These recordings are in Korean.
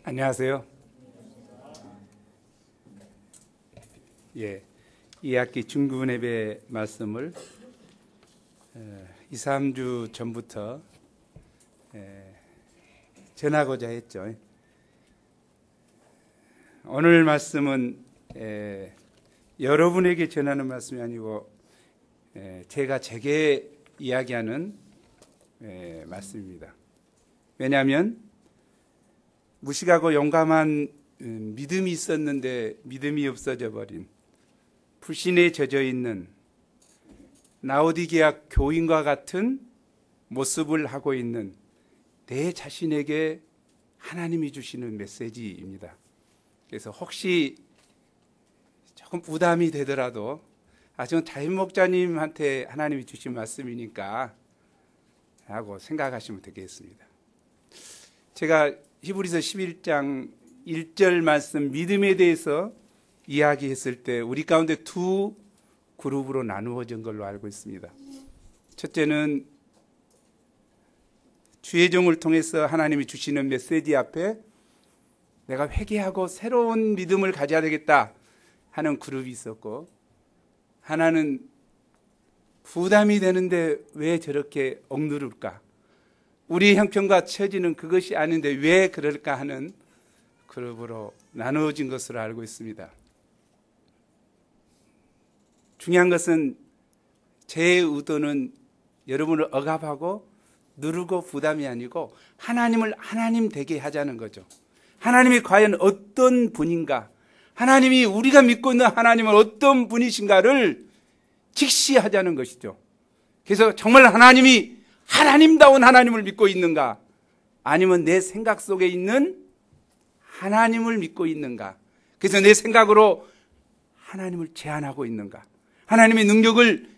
안녕하세요. 2학기 중군 예배 말씀을 2, 3주 전부터 전하고자 했죠. 오늘 말씀은 여러분에게 전하는 말씀이 아니고 제가 제게 이야기하는 말씀입니다. 왜냐하면 무식하고 용감한 믿음이 있었는데 믿음이 없어져 버린 불신에 젖어 있는 라오디게아 교인과 같은 모습을 하고 있는 내 자신에게 하나님이 주시는 메시지입니다. 그래서 혹시 조금 부담이 되더라도 지금 담임 목자님한테 하나님이 주신 말씀이니까 하고 생각하시면 되겠습니다. 제가 히브리서 11장 1절 말씀 믿음에 대해서 이야기했을 때 우리 가운데 두 그룹으로 나누어진 걸로 알고 있습니다. 첫째는 주의 종을 통해서 하나님이 주시는 메시지 앞에 내가 회개하고 새로운 믿음을 가져야 되겠다 하는 그룹이 있었고, 하나는 부담이 되는데 왜 저렇게 억누를까? 우리 형편과 처지는 그것이 아닌데 왜 그럴까 하는 그룹으로 나누어진 것으로 알고 있습니다. 중요한 것은 제 의도는 여러분을 억압하고 누르고 부담이 아니고 하나님을 하나님 되게 하자는 거죠. 하나님이 과연 어떤 분인가, 하나님이 우리가 믿고 있는 하나님은 어떤 분이신가를 직시하자는 것이죠. 그래서 정말 하나님이 하나님다운 하나님을 믿고 있는가, 아니면 내 생각 속에 있는 하나님을 믿고 있는가, 그래서 내 생각으로 하나님을 제한하고 있는가, 하나님의 능력을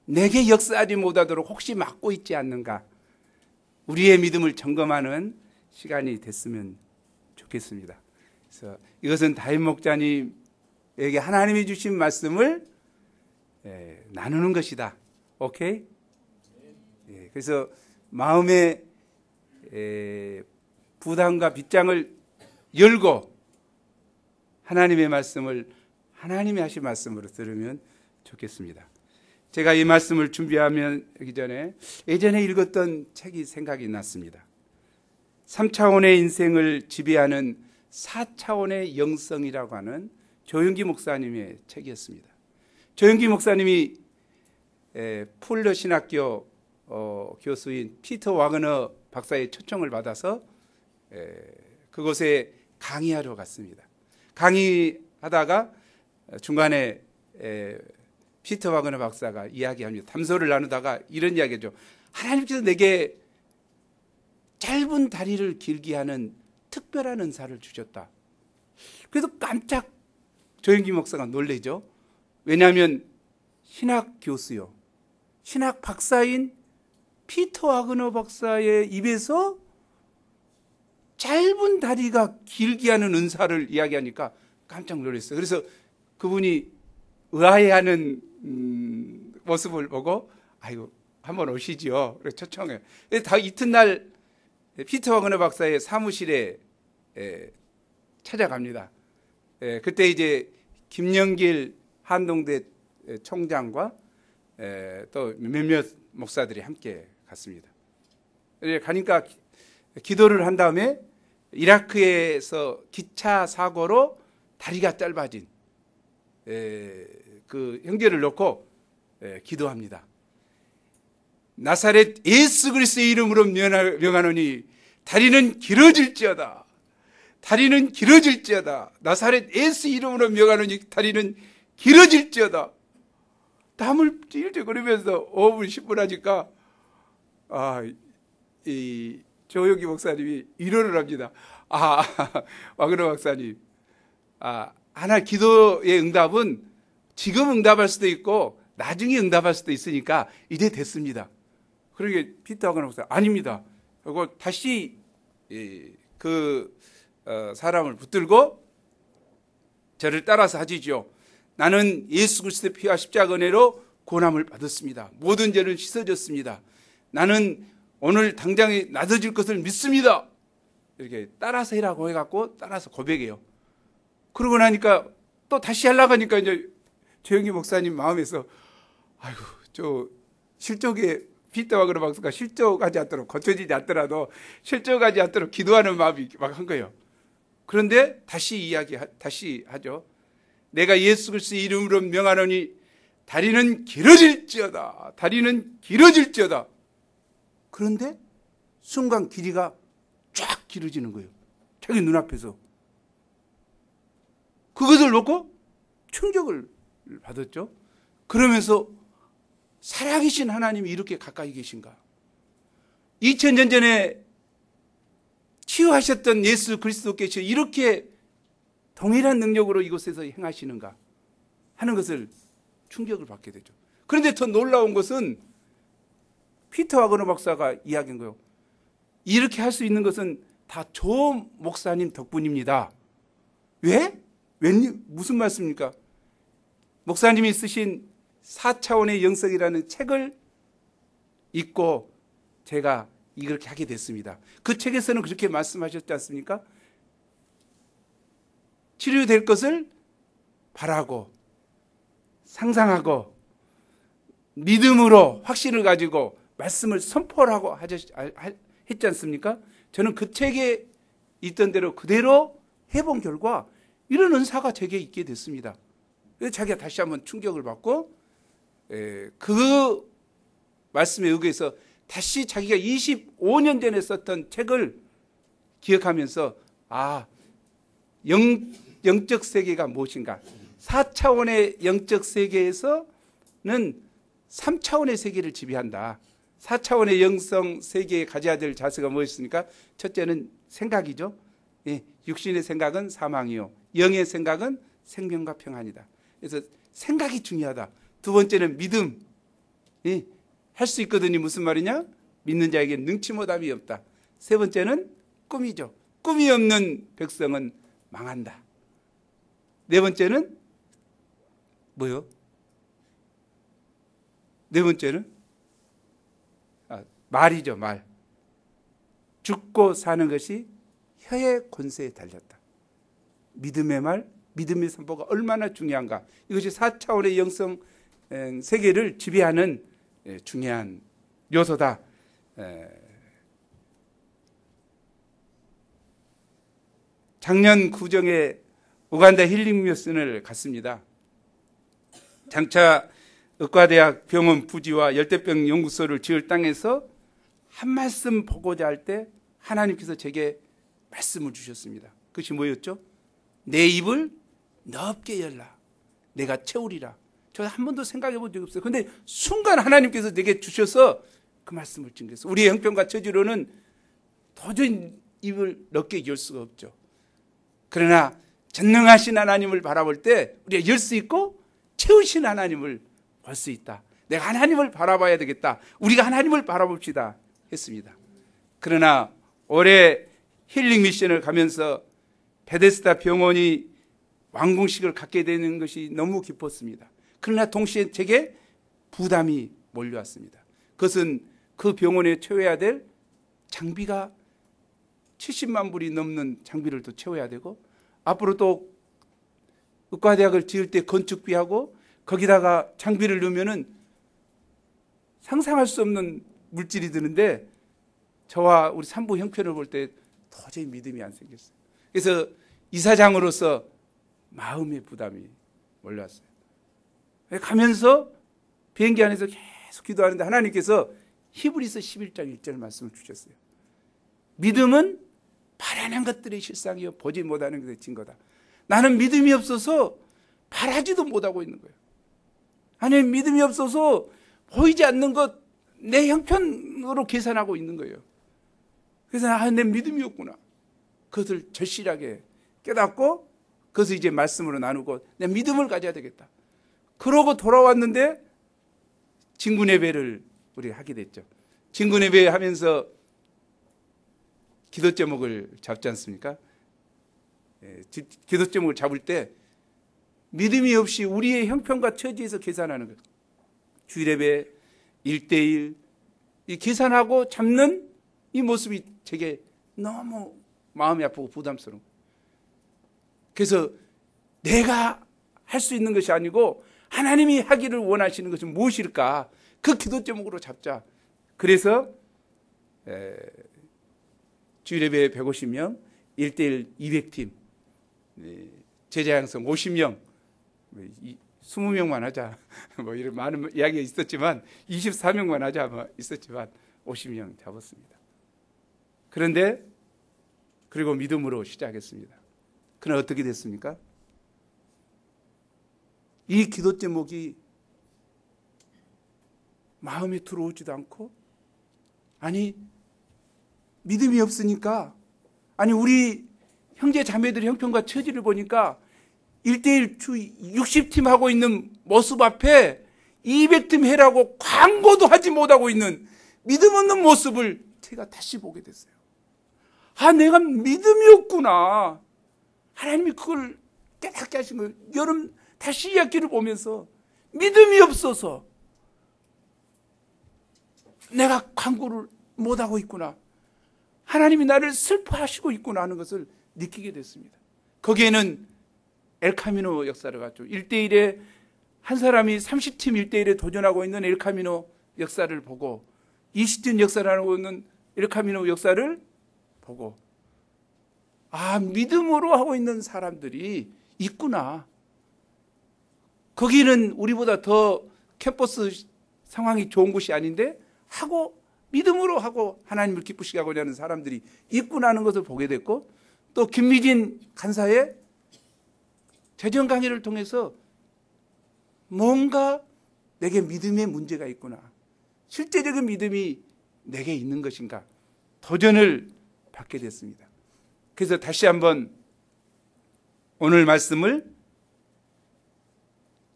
내게 역사하지 못하도록 혹시 막고 있지 않는가, 우리의 믿음을 점검하는 시간이 됐으면 좋겠습니다. 그래서 이것은 담임 목자님에게 하나님이 주신 말씀을 나누는 것이다. 오케이? 그래서 마음의 부담과 빗장을 열고 하나님의 말씀을 하나님이 하신 말씀으로 들으면 좋겠습니다. 제가 이 말씀을 준비하기 전에 예전에 읽었던 책이 생각이 났습니다. 3차원의 인생을 지배하는 4차원의 영성이라고 하는 조영기 목사님의 책이었습니다. 조영기 목사님이 풀러 신학교 교수인 피터 와그너 박사의 초청을 받아서 그곳에 강의하러 갔습니다. 강의하다가 중간에 피터 와그너 박사가 이야기합니다. 담소를 나누다가 이런 이야기죠. 하나님께서 내게 짧은 다리를 길게 하는 특별한 은사를 주셨다. 그래서 깜짝 조영기 목사가 놀래죠. 왜냐하면 신학 교수요, 신학 박사인 피터 와그너 박사의 입에서 짧은 다리가 길게 하는 은사를 이야기하니까 깜짝 놀랐어요. 그래서 그분이 의아해하는 모습을 보고 아이고 한번 오시지요. 그래서 초청해요. 다 이튿날 피터 와그너 박사의 사무실에 찾아갑니다. 그때 이제 김영길 한동대 총장과 또 몇몇 목사들이 함께 갔습니다. 가니까 기도를 한 다음에 이라크에서 기차 사고로 다리가 짧아진 그 형제를 놓고 기도합니다. 나사렛 예수 그리스도의 이름으로 명하노니 다리는 길어질지어다. 다리는 길어질지어다. 나사렛 예수 이름으로 명하노니 다리는 길어질지어다. 땀을 찔찔 거리면서 5분 10분 하니까 이 조영기 목사님이 위로를 합니다. 와그너 박사님, 하나 기도의 응답은 지금 응답할 수도 있고 나중에 응답할 수도 있으니까 이제 됐습니다. 그러게 피터 와그너 박사 아닙니다. 그리고 다시 그 사람을 붙들고 저를 따라서 하시죠. 나는 예수 그리스도의 피와 십자가 은혜로 구원함을 받았습니다. 모든 죄는 씻어졌습니다. 나는 오늘 당장에 낮아질 것을 믿습니다. 이렇게 따라서 해라고 해갖고 따라서 고백해요. 그러고 나니까 또 다시 하려고 하니까 이제 조영기 목사님 마음에서 아이고 저 실족에 피터와 그런 박사가 실족하지 않도록 고쳐지지 않더라도 실족하지 않도록 기도하는 마음이 막 한 거예요. 그런데 다시 하죠. 내가 예수 그리스도의 이름으로 명하노니 다리는 길어질지어다. 다리는 길어질지어다. 그런데 순간 길이가 쫙 길어지는 거예요. 자기 눈앞에서. 그것을 놓고 충격을 받았죠. 그러면서 살아계신 하나님이 이렇게 가까이 계신가? 2000년 전에 치유하셨던 예수 그리스도께서 이렇게 동일한 능력으로 이곳에서 행하시는가 하는 것을 충격을 받게 되죠. 그런데 더 놀라운 것은 피터 와그너 박사가 이야기한 거예요. 이렇게 할 수 있는 것은 다 조 목사님 덕분입니다. 왜? 무슨 말씀입니까? 목사님이 쓰신 4차원의 영성이라는 책을 읽고 제가 이렇게 하게 됐습니다. 그 책에서는 그렇게 말씀하셨지 않습니까? 치료될 것을 바라고 상상하고 믿음으로 확신을 가지고 말씀을 선포하고 했지 않습니까? 저는 그 책에 있던 대로 그대로 해본 결과 이런 은사가 제게 있게 됐습니다. 그래서 자기가 다시 한번 충격을 받고 그 말씀에 의해서 다시 자기가 25년 전에 썼던 책을 기억하면서 영적 세계가 무엇인가? 4차원의 영적 세계에서는 3차원의 세계를 지배한다. 4차원의 영성 세계에 가져야 될 자세가 무엇입니까? 첫째는 생각이죠. 육신의 생각은 사망이요. 영의 생각은 생명과 평안이다. 그래서 생각이 중요하다. 두 번째는 믿음. 할 수 있거든요. 무슨 말이냐? 믿는 자에게 능치 못함이 없다. 세 번째는 꿈이죠. 꿈이 없는 백성은 망한다. 네 번째는 뭐요? 네 번째는 말이죠. 말. 죽고 사는 것이 혀의 권세에 달렸다. 믿음의 말, 믿음의 선포가 얼마나 중요한가. 이것이 4차원의 영성 세계를 지배하는 중요한 요소다. 작년 구정에 우간다 힐링 미션을 갔습니다. 장차 의과대학 병원 부지와 열대병 연구소를 지을 땅에서 한 말씀 보고자 할 때 하나님께서 제게 말씀을 주셨습니다. 그것이 뭐였죠? 내 입을 넓게 열라. 내가 채우리라. 저 한 번도 생각해 본 적이 없어요. 그런데 순간 하나님께서 내게 주셔서 그 말씀을 증거했어요. 우리의 형편과 처지로는 도저히 입을 넓게 열 수가 없죠. 그러나 전능하신 하나님을 바라볼 때 우리가 열 수 있고 채우신 하나님을 볼 수 있다. 내가 하나님을 바라봐야 되겠다. 우리가 하나님을 바라봅시다 했습니다. 그러나 올해 힐링 미션을 가면서 베데스다 병원이 완공식을 갖게 되는 것이 너무 기뻤습니다. 그러나 동시에 제게 부담이 몰려왔습니다. 그것은 그 병원에 채워야 될 장비가 70만 불이 넘는 장비를 또 채워야 되고, 앞으로 또 의과대학을 지을 때 건축비하고 거기다가 장비를 넣으면은 상상할 수 없는 물질이 드는데 저와 우리 산부 형편을 볼 때 도저히 믿음이 안 생겼어요. 그래서 이사장으로서 마음의 부담이 몰려왔어요. 가면서 비행기 안에서 계속 기도하는데 하나님께서 히브리서 11장 1절 말씀을 주셨어요. 믿음은 바라는 것들의 실상이요 보지 못하는 것의 증거다. 나는 믿음이 없어서 바라지도 못하고 있는 거예요. 아니, 믿음이 없어서 보이지 않는 것 내 형편으로 계산하고 있는 거예요. 그래서 내 믿음이 없구나. 그것을 절실하게 깨닫고 그것을 이제 말씀으로 나누고 내 믿음을 가져야 되겠다. 그러고 돌아왔는데 진군예배를 우리가 하게 됐죠. 진군예배 하면서 기도 제목을 잡지 않습니까? 기도 제목을 잡을 때 믿음이 없이 우리의 형편과 처지에서 계산하는 거예요. 주일예배 1:1 이 계산하고 잡는 이 모습이 제게 너무 마음이 아프고 부담스러운 거예요. 그래서 내가 할 수 있는 것이 아니고 하나님이 하기를 원하시는 것은 무엇일까? 그 기도 제목으로 잡자. 그래서 주일예배 150명, 1대1 200팀, 제자 양성 50명, 20명만 하자. 뭐 이런 많은 이야기가 있었지만 24명만 하자 뭐 있었지만 50명 잡았습니다. 그런데 그리고 믿음으로 시작했습니다. 그러나 어떻게 됐습니까? 이 기도 제목이 마음에 들어오지도 않고, 아니 믿음이 없으니까, 아니 우리 형제 자매들의 형편과 처지를 보니까 1대1 주 60팀 하고 있는 모습 앞에 200팀 해라고 광고도 하지 못하고 있는 믿음 없는 모습을 제가 다시 보게 됐어요. 아, 내가 믿음이 없구나. 하나님이 그걸 깨닫게 하신 거예요. 여름 다시 이 학기를 보면서 믿음이 없어서 내가 광고를 못하고 있구나. 하나님이 나를 슬퍼하시고 있구나 하는 것을 느끼게 됐습니다. 거기에는 엘카미노 역사를 갔죠. 1대1에 한 사람이 30팀 1대1에 도전하고 있는 엘카미노 역사를 보고, 20팀 역사를 하고 있는 엘카미노 역사를 보고, 아, 믿음으로 하고 있는 사람들이 있구나. 거기는 우리보다 더 캠퍼스 상황이 좋은 곳이 아닌데 하고 믿음으로 하고 하나님을 기쁘시게 하고자 하는 사람들이 있구나 하는 것을 보게 됐고, 또 김미진 간사의 재정 강의를 통해서 뭔가 내게 믿음의 문제가 있구나, 실제적인 믿음이 내게 있는 것인가, 도전을 받게 됐습니다. 그래서 다시 한번 오늘 말씀을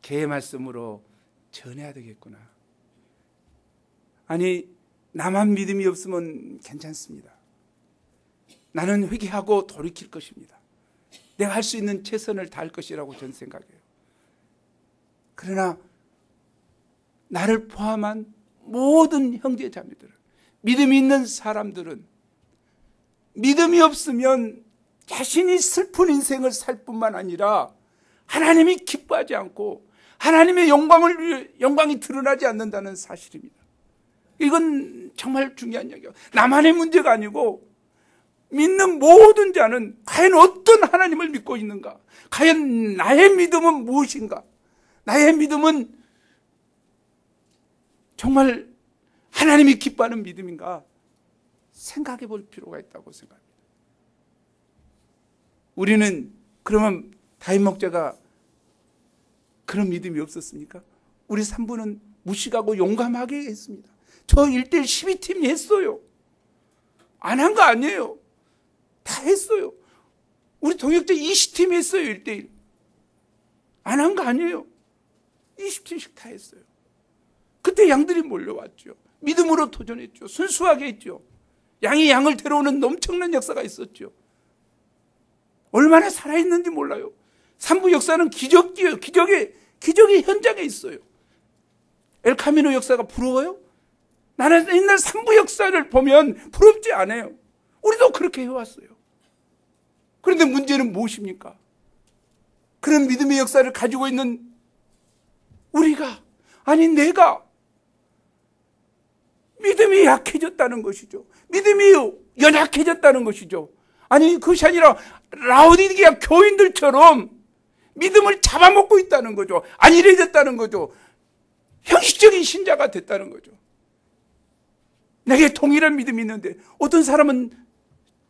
개의 말씀으로 전해야 되겠구나. 아니, 나만 믿음이 없으면 괜찮습니다. 나는 회개하고 돌이킬 것입니다. 내가 할 수 있는 최선을 다할 것이라고 저는 생각해요. 그러나 나를 포함한 모든 형제 자매들은, 믿음이 있는 사람들은 믿음이 없으면 자신이 슬픈 인생을 살 뿐만 아니라 하나님이 기뻐하지 않고 하나님의 영광이 드러나지 않는다는 사실입니다. 이건 정말 중요한 얘기예요. 나만의 문제가 아니고 믿는 모든 자는 과연 어떤 하나님을 믿고 있는가? 과연 나의 믿음은 무엇인가? 나의 믿음은 정말 하나님이 기뻐하는 믿음인가? 생각해 볼 필요가 있다고 생각합니다. 우리는 그러면 다윗 목자가 그런 믿음이 없었습니까? 우리 산부는 무식하고 용감하게 했습니다. 저 1대1 12팀이 했어요. 안 한 거 아니에요. 다 했어요. 우리 동역자 20팀 했어요. 1대1. 안 한 거 아니에요. 20팀씩 다 했어요. 그때 양들이 몰려왔죠. 믿음으로 도전했죠. 순수하게 했죠. 양이 양을 데려오는 엄청난 역사가 있었죠. 얼마나 살아있는지 몰라요. 산부 역사는 기적이에요. 기적의 현장에 있어요. 엘카미노 역사가 부러워요? 나는 옛날 산부 역사를 보면 부럽지 않아요. 우리도 그렇게 해왔어요. 그런데 문제는 무엇입니까? 그런 믿음의 역사를 가지고 있는 우리가, 아니 내가 믿음이 약해졌다는 것이죠. 믿음이 연약해졌다는 것이죠. 아니 그것이 아니라 라오디게아 교인들처럼 믿음을 잡아먹고 있다는 거죠. 안일해졌다는 거죠. 형식적인 신자가 됐다는 거죠. 내게 동일한 믿음이 있는데 어떤 사람은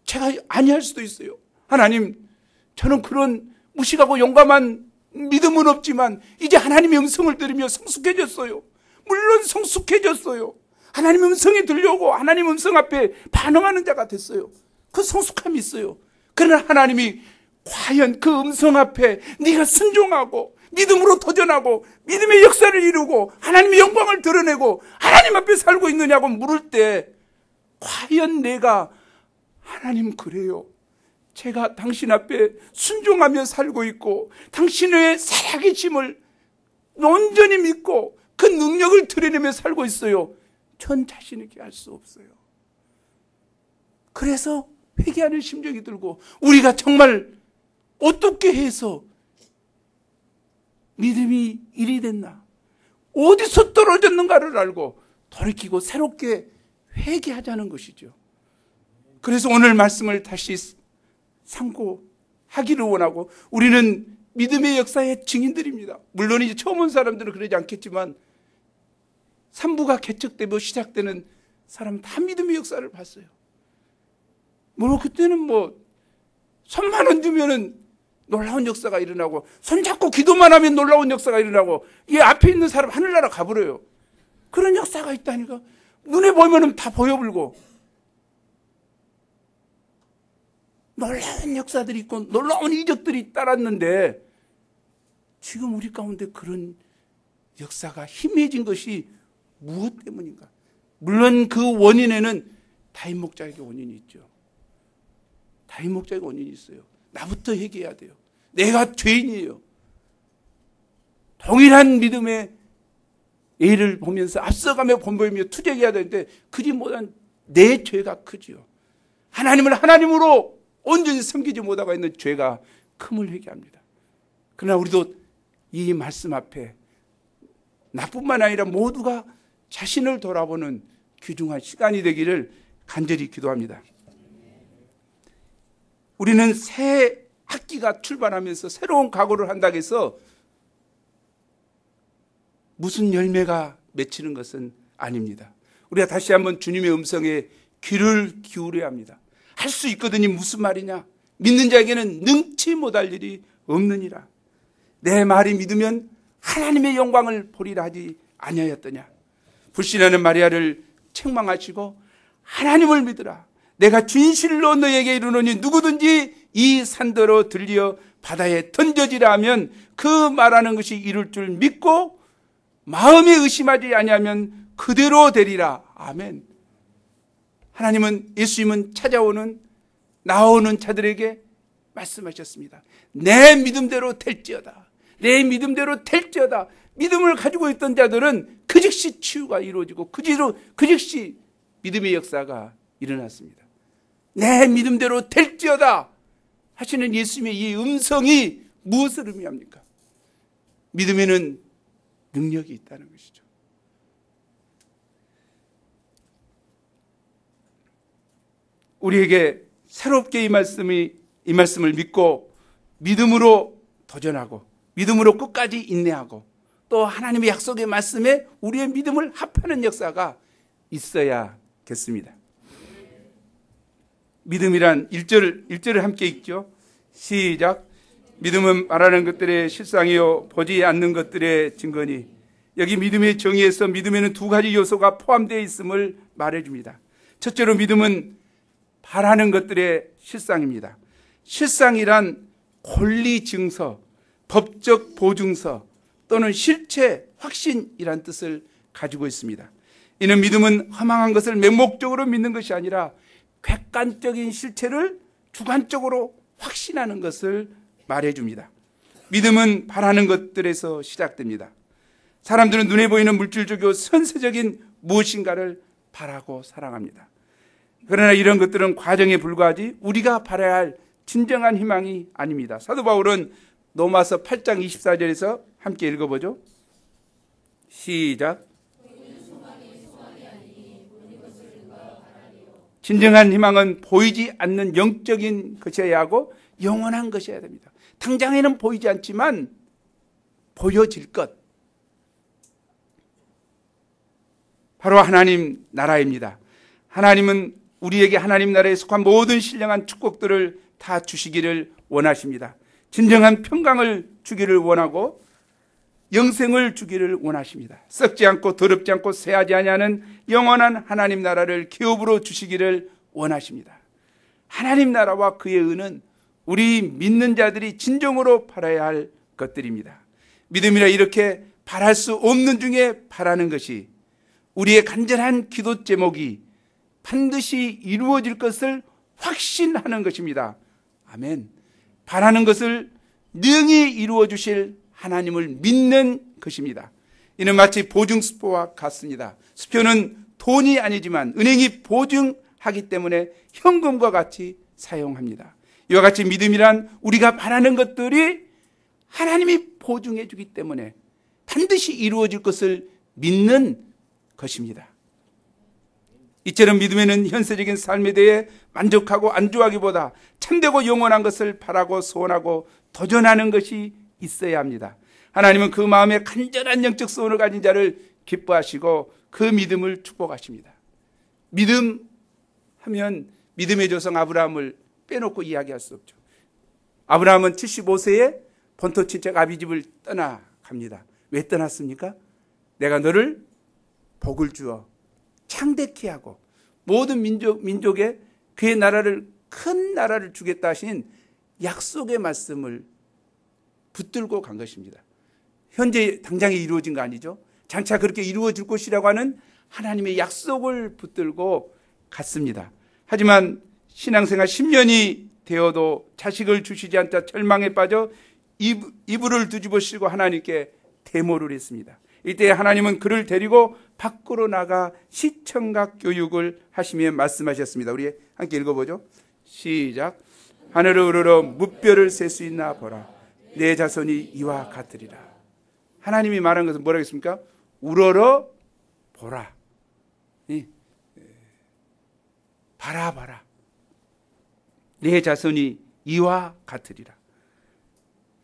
제가 아니할 수도 있어요. 하나님, 저는 그런 무식하고 용감한 믿음은 없지만 이제 하나님의 음성을 들으며 성숙해졌어요. 물론 성숙해졌어요. 하나님의 음성이 들려오고 하나님의 음성 앞에 반응하는 자가 됐어요. 그 성숙함이 있어요. 그러나 하나님이 과연 그 음성 앞에 네가 순종하고 믿음으로 도전하고 믿음의 역사를 이루고 하나님의 영광을 드러내고 하나님 앞에 살고 있느냐고 물을 때, 과연 내가 하나님 그래요, 제가 당신 앞에 순종하며 살고 있고 당신의 살아계심을 온전히 믿고 그 능력을 드러내며 살고 있어요. 전 자신 있게 할 수 없어요. 그래서 회개하는 심정이 들고, 우리가 정말 어떻게 해서 믿음이 일이 됐나, 어디서 떨어졌는가를 알고 돌이키고 새롭게 회개하자는 것이죠. 그래서 오늘 말씀을 다시 상고하기를 원하고, 우리는 믿음의 역사의 증인들입니다. 물론 이제 처음 온 사람들은 그러지 않겠지만, 삼부가 개척되고 시작되는 사람은 다 믿음의 역사를 봤어요. 물론 그때는 손만 얹으면은 놀라운 역사가 일어나고, 손잡고 기도만 하면 놀라운 역사가 일어나고, 이 앞에 있는 사람 하늘나라 가버려요. 그런 역사가 있다니까. 눈에 보면은 다 보여불고, 놀라운 역사들이 있고 놀라운 이적들이 따랐는데, 지금 우리 가운데 그런 역사가 희미해진 것이 무엇 때문인가? 물론 그 원인에는 다윗 목자에게 원인이 있죠. 다윗 목자에게 원인이 있어요. 나부터 회개해야 돼요. 내가 죄인이에요. 동일한 믿음의 예를 보면서 앞서가며 본보이며 투쟁해야 되는데, 그지 못한 내 죄가 크지요. 하나님을 하나님으로 온전히 섬기지 못하고 있는 죄가 큼을 회개합니다. 그러나 우리도 이 말씀 앞에 나뿐만 아니라 모두가 자신을 돌아보는 귀중한 시간이 되기를 간절히 기도합니다. 우리는 새 학기가 출발하면서 새로운 각오를 한다고 해서 무슨 열매가 맺히는 것은 아닙니다. 우리가 다시 한번 주님의 음성에 귀를 기울여야 합니다. 할 수 있거든요. 무슨 말이냐? 믿는 자에게는 능치 못할 일이 없느니라. 내 말이 믿으면 하나님의 영광을 보리라 하지 아니하였더냐. 불신하는 마리아를 책망하시고, 하나님을 믿으라. 내가 진실로 너에게 이르노니 누구든지 이 산더러 들려 바다에 던져지라 하면 그 말하는 것이 이룰 줄 믿고 마음에 의심하지 아니하면 그대로 되리라. 아멘. 하나님은, 예수님은 찾아오는 나오는 자들에게 말씀하셨습니다. 내 믿음대로 될지어다. 내 믿음대로 될지어다. 믿음을 가지고 있던 자들은 그 즉시 치유가 이루어지고 그 즉시 믿음의 역사가 일어났습니다. 내 믿음대로 될지어다 하시는 예수님의 이 음성이 무엇을 의미합니까? 믿음에는 능력이 있다는 것이죠. 우리에게 새롭게 이 말씀을 믿고 믿음으로 도전하고 믿음으로 끝까지 인내하고 또 하나님의 약속의 말씀에 우리의 믿음을 합하는 역사가 있어야겠습니다. 믿음이란 1절을 함께 읽죠. 시작. 믿음은 말하는 것들의 실상이요 보지 않는 것들의 증거니. 여기 믿음의 정의에서 믿음에는 두 가지 요소가 포함되어 있음을 말해줍니다. 첫째로 믿음은 바라는 것들의 실상입니다. 실상이란 권리 증서, 법적 보증서 또는 실체, 확신이란 뜻을 가지고 있습니다. 이는 믿음은 허망한 것을 맹목적으로 믿는 것이 아니라 객관적인 실체를 주관적으로 확신하는 것을 말해줍니다. 믿음은 바라는 것들에서 시작됩니다. 사람들은 눈에 보이는 물질적이고 선세적인 무엇인가를 바라고 사랑합니다. 그러나 이런 것들은 과정에 불과하지 우리가 바라야 할 진정한 희망이 아닙니다. 사도 바울은 로마서 8장 24절에서 함께 읽어보죠. 시작. 진정한 희망은 보이지 않는 영적인 것이어야 하고 영원한 것이어야 됩니다. 당장에는 보이지 않지만 보여질 것, 바로 하나님 나라입니다. 하나님은 우리에게 하나님 나라에 속한 모든 신령한 축복들을 다 주시기를 원하십니다. 진정한 평강을 주기를 원하고 영생을 주기를 원하십니다. 썩지 않고 더럽지 않고 쇠하지 아니하는 영원한 하나님 나라를 기업으로 주시기를 원하십니다. 하나님 나라와 그의 의는 우리 믿는 자들이 진정으로 바라야 할 것들입니다. 믿음이라 이렇게 바랄 수 없는 중에 바라는 것이 우리의 간절한 기도 제목이 반드시 이루어질 것을 확신하는 것입니다. 아멘. 바라는 것을 능히 이루어 주실 하나님을 믿는 것입니다. 이는 마치 보증수표와 같습니다. 수표는 돈이 아니지만 은행이 보증하기 때문에 현금과 같이 사용합니다. 이와 같이 믿음이란 우리가 바라는 것들이 하나님이 보증해 주기 때문에 반드시 이루어질 것을 믿는 것입니다. 이처럼 믿음에는 현세적인 삶에 대해 만족하고 안주하기보다 참되고 영원한 것을 바라고 소원하고 도전하는 것이 있어야 합니다. 하나님은 그 마음에 간절한 영적 소원을 가진 자를 기뻐하시고 그 믿음을 축복하십니다. 믿음 하면 믿음의 조상 아브라함을 빼놓고 이야기할 수 없죠. 아브라함은 75세에 본토 친척 아비집을 떠나갑니다. 왜 떠났습니까? 내가 너를 복을 주어 창대케 하고 모든 민족에 그의 나라를 큰 나라를 주겠다 하신 약속의 말씀을 붙들고 간 것입니다. 현재 당장에 이루어진 거 아니죠. 장차 그렇게 이루어질 것이라고 하는 하나님의 약속을 붙들고 갔습니다. 하지만 신앙생활 10년이 되어도 자식을 주시지 않자 절망에 빠져 이불을 뒤집어쓰고 하나님께 대모를 했습니다. 이때 하나님은 그를 데리고 밖으로 나가 시청각 교육을 하시며 말씀하셨습니다. 우리 함께 읽어보죠. 시작. 하늘을 우러러 무뼈를 셀 수 있나 보라. 내 자손이 이와 같으리라. 하나님이 말한 것은 뭐라고 했습니까? 우러러 보라. 바라봐라. 내 자손이 이와 같으리라.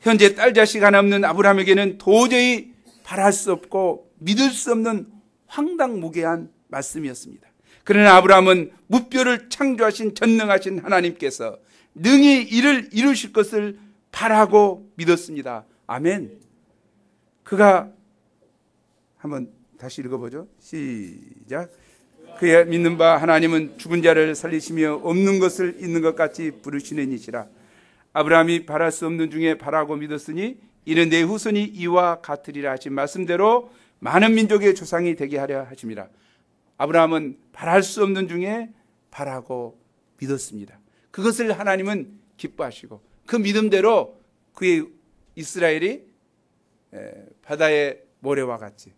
현재 딸 자식 하나 없는 아브라함에게는 도저히 바랄 수 없고 믿을 수 없는 황당무계한 말씀이었습니다. 그러나 아브라함은 무뼈를 창조하신 전능하신 하나님께서 능히 이를 이루실 것을 바라고 믿었습니다. 아멘. 그가 한번 다시 읽어보죠. 시작. 그의 믿는 바 하나님은 죽은 자를 살리시며 없는 것을 있는 것 같이 부르시는 이시라. 아브라함이 바랄 수 없는 중에 바라고 믿었으니 이는 내 후손이 이와 같으리라 하신 말씀대로 많은 민족의 조상이 되게 하려 하심이라. 아브라함은 바랄 수 없는 중에 바라고 믿었습니다. 그것을 하나님은 기뻐하시고 그 믿음대로 그의 이스라엘이 바다의 모래와 같이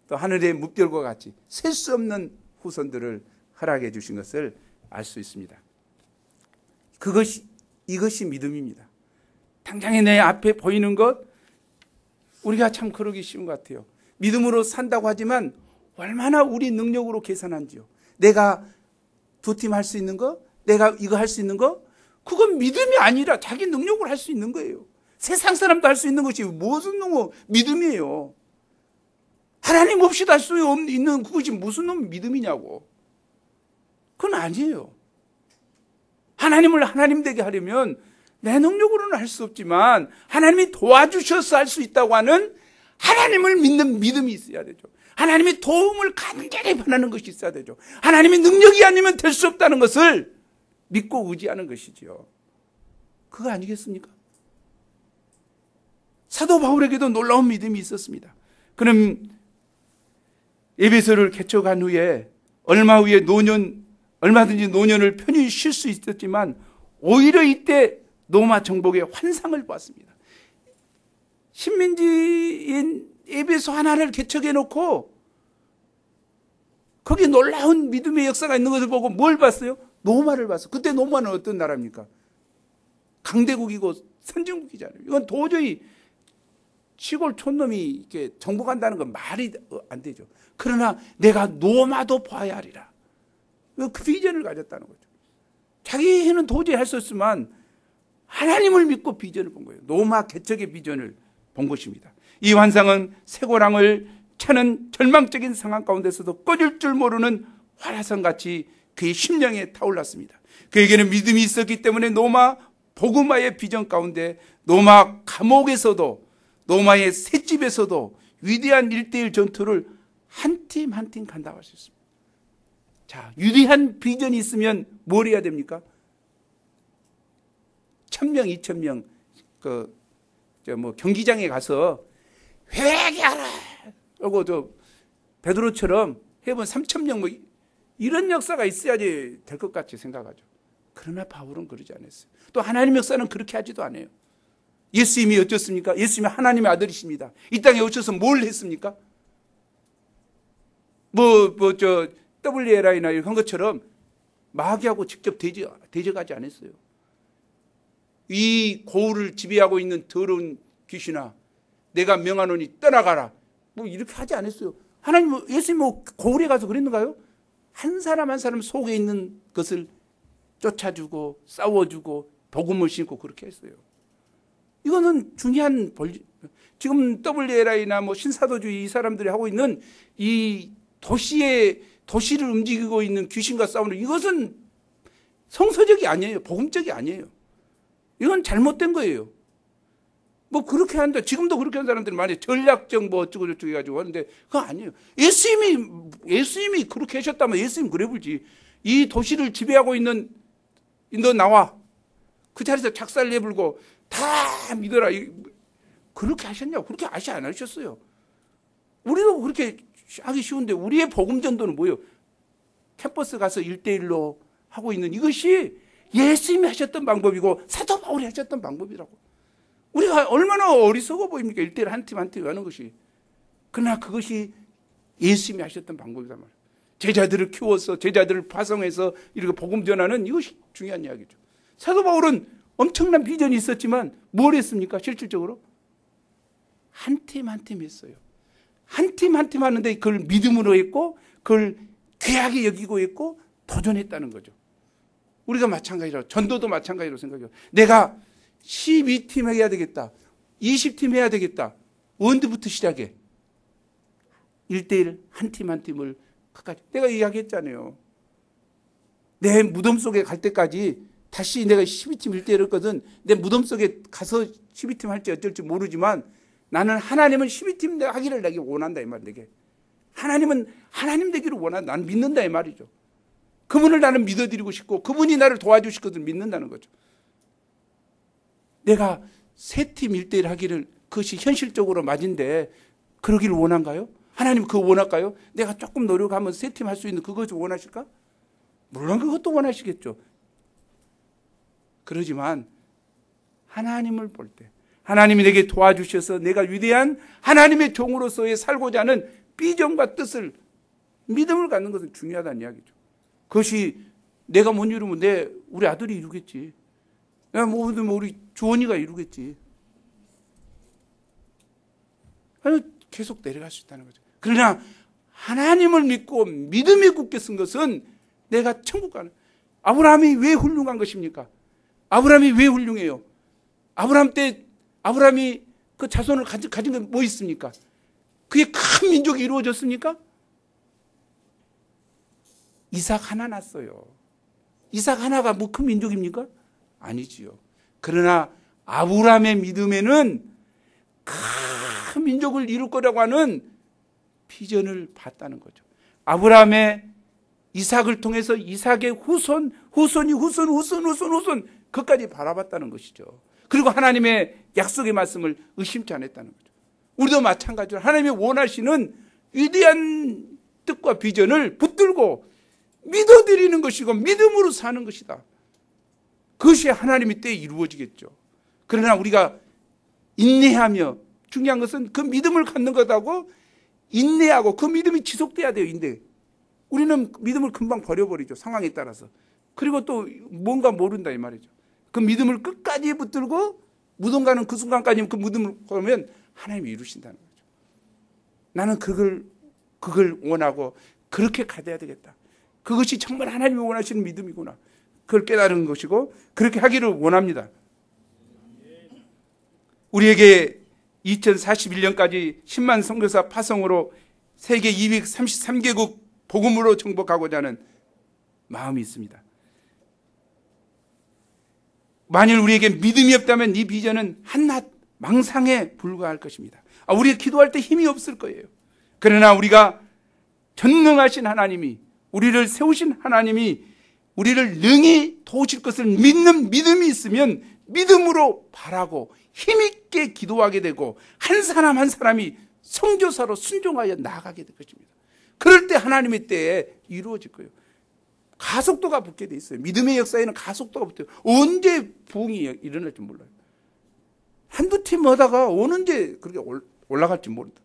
또 하늘의 묵별과 같이 셀 수 없는 후손들을 허락해 주신 것을 알 수 있습니다. 이것이 믿음입니다. 당장에 내 앞에 보이는 것 우리가 참 그러기 쉬운 것 같아요. 믿음으로 산다고 하지만 얼마나 우리 능력으로 계산한지요. 내가 두 팀 할 수 있는 거, 내가 이거 할 수 있는 거, 그건 믿음이 아니라 자기 능력으로 할 수 있는 거예요. 세상 사람도 할 수 있는 것이 무슨 놈의 믿음이에요. 하나님 없이도 할 수 있는 그것이 무슨 놈의 믿음이냐고. 그건 아니에요. 하나님을 하나님 되게 하려면 내 능력으로는 할 수 없지만 하나님이 도와주셔서 할 수 있다고 하는 하나님을 믿는 믿음이 있어야 되죠. 하나님의 도움을 간절히 바라는 것이 있어야 되죠. 하나님의 능력이 아니면 될 수 없다는 것을 믿고 의지하는 것이지요. 그거 아니겠습니까? 사도 바울에게도 놀라운 믿음이 있었습니다. 그는 에베소를 개척한 후에 얼마든지 노년을 편히 쉴 수 있었지만 오히려 이때 로마 정복의 환상을 봤습니다. 식민지인 에베소 하나를 개척해 놓고 거기 놀라운 믿음의 역사가 있는 것을 보고 뭘 봤어요? 로마를 봤어요. 그때 로마는 어떤 나라입니까? 강대국이고 선진국이잖아요. 이건 도저히 시골 촌놈이 이렇게 정복한다는 건 말이 안 되죠. 그러나 내가 로마도 봐야 하리라. 그 비전을 가졌다는 거죠. 자기 해는 도저히 할 수 없지만 하나님을 믿고 비전을 본 거예요. 로마 개척의 비전을 본 것입니다. 이 환상은 쇠고랑을 차는 절망적인 상황 가운데서도 꺼질 줄 모르는 화라산같이 그의 심령에 타올랐습니다. 그에게는 믿음이 있었기 때문에 로마 복음화의 비전 가운데 로마 감옥에서도 로마의 셋집에서도 위대한 1대1 전투를 한 팀 한 팀 간다고 할 수 있습니다. 자, 위대한 비전이 있으면 뭘 해야 됩니까? 1000명, 2000명 경기장에 가서 회개하라! 그리고 베드로처럼 해본 3000명 이런 역사가 있어야지 될 것 같이 생각하죠. 그러나 바울은 그러지 않았어요. 또 하나님 역사는 그렇게 하지도 않아요. 예수님이 어쩌습니까? 예수님이 하나님의 아들이십니다. 이 땅에 오셔서 뭘 했습니까? WLI나 이런 것처럼 마귀하고 직접 대적하지 않았어요. 이 고을을 지배하고 있는 더러운 귀신아, 내가 명하노니 떠나가라. 뭐 이렇게 하지 않았어요. 하나님, 예수님 뭐 고을에 가서 그랬는가요? 한 사람 한 사람 속에 있는 것을 쫓아주고 싸워주고 복음을 심고 그렇게 했어요. 이거는 중요한 지금 WLI나 뭐 신사도주의 이 사람들이 하고 있는 이 도시를 움직이고 있는 귀신과 싸우는, 이것은 성서적이 아니에요. 복음적이 아니에요. 이건 잘못된 거예요. 뭐 그렇게 한다. 지금도 그렇게 하는 사람들이 많이 전략적 뭐 어쩌고 저쩌고 해가지고 하는데 그거 아니에요. 예수님이 그렇게 하셨다면 예수님 그래 불지. 이 도시를 지배하고 있는 너 나와. 그 자리에서 작살 내불고 다 믿어라. 그렇게 하셨냐고. 그렇게 아시 안 하셨어요. 우리도 그렇게 하기 쉬운데 우리의 복음 전도는 뭐예요? 캠퍼스 가서 1대1로 하고 있는 이것이 예수님이 하셨던 방법이고 사도 바울이 하셨던 방법이라고. 우리가 얼마나 어리석어 보입니까? 1대1 한 팀 한 팀 하는 것이. 그러나 그것이 예수님이 하셨던 방법이란 말이에요. 제자들을 키워서 제자들을 파송해서 이렇게 복음 전하는 이것이 중요한 이야기죠. 사도 바울은 엄청난 비전이 있었지만 뭘 했습니까? 실질적으로 한 팀 한 팀 했어요. 한 팀 한 팀 하는데 그걸 믿음으로 했고 그걸 귀하게 여기고 했고 도전했다는 거죠. 우리가 마찬가지로, 전도도 마찬가지로 생각해요. 내가 12팀 해야 되겠다. 20팀 해야 되겠다. 언제부터 시작해? 1대1 한 팀 한 팀을 끝까지. 내가 이야기했잖아요. 내 무덤 속에 갈 때까지 다시 내가 12팀 1대1 했거든. 내 무덤 속에 가서 12팀 할지 어쩔지 모르지만 나는 하나님은 12팀 하기를 내게 원한다 이 말이야. 내게. 하나님은 하나님 되기를 원한다. 나는 믿는다 이 말이죠. 그분을 나는 믿어드리고 싶고 그분이 나를 도와주실 것을 믿는다는 거죠. 내가 3팀 1대1 하기를 그것이 현실적으로 맞은데 그러기를 원한가요? 하나님 그거 원할까요? 내가 조금 노력하면 3팀 할 수 있는 그것을 원하실까? 물론 그것도 원하시겠죠. 그러지만 하나님을 볼 때 하나님이 내게 도와주셔서 내가 위대한 하나님의 종으로서의 살고자 하는 비전과 뜻을 믿음을 갖는 것은 중요하다는 이야기죠. 그것이 내가 못 이루면 우리 아들이 이루겠지. 뭐 우리 주원이가 이루겠지. 계속 내려갈 수 있다는 거죠. 그러나 하나님을 믿고 믿음에 굳게 쓴 것은 내가 천국 가는. 아브라함이 왜 훌륭한 것입니까? 아브라함이 왜 훌륭해요? 아브라함이 그 자손을 가진 게 뭐 있습니까? 그게 큰 민족이 이루어졌습니까? 이삭 하나 낳았어요. 이삭 하나가 뭐 큰 민족입니까? 아니지요. 그러나 아브라함의 믿음에는 큰 민족을 이룰 거라고 하는 비전을 봤다는 거죠. 아브라함의 이삭을 통해서 이삭의 후손이 그것까지 바라봤다는 것이죠. 그리고 하나님의 약속의 말씀을 의심치 않았다는 거죠. 우리도 마찬가지로 하나님이 원하시는 위대한 뜻과 비전을 붙들고 믿어드리는 것이고 믿음으로 사는 것이다. 그것이 하나님의 때에 이루어지겠죠. 그러나 우리가 인내하며, 중요한 것은 그 믿음을 갖는 것하고 인내하고 그 믿음이 지속돼야 돼요. 우리는 믿음을 금방 버려버리죠. 상황에 따라서. 그리고 또 뭔가 모른다 이 말이죠. 그 믿음을 끝까지 붙들고 무덤 가는 그 순간까지 그 믿음을 걸으면 하나님이 이루신다는 거죠. 나는 그걸 원하고 그렇게 가야 되겠다. 그것이 정말 하나님이 원하시는 믿음이구나. 그걸 깨달은 것이고 그렇게 하기를 원합니다. 우리에게 2041년까지 10만 선교사 파송으로 세계 233개국 복음으로 정복하고자 하는 마음이 있습니다. 만일 우리에게 믿음이 없다면 이 비전은 한낱 망상에 불과할 것입니다. 우리가 기도할 때 힘이 없을 거예요. 그러나 우리가 전능하신 하나님이, 우리를 세우신 하나님이 우리를 능히 도우실 것을 믿는 믿음이 있으면 믿음으로 바라고 힘있게 기도하게 되고 한 사람 한 사람이 선교사로 순종하여 나아가게 될 것입니다. 그럴 때 하나님의 때에 이루어질 거예요. 가속도가 붙게 돼 있어요. 믿음의 역사에는 가속도가 붙어요. 언제 부흥이 일어날지 몰라요. 한두 팀 하다가 언제 그렇게 올라갈지 모른다.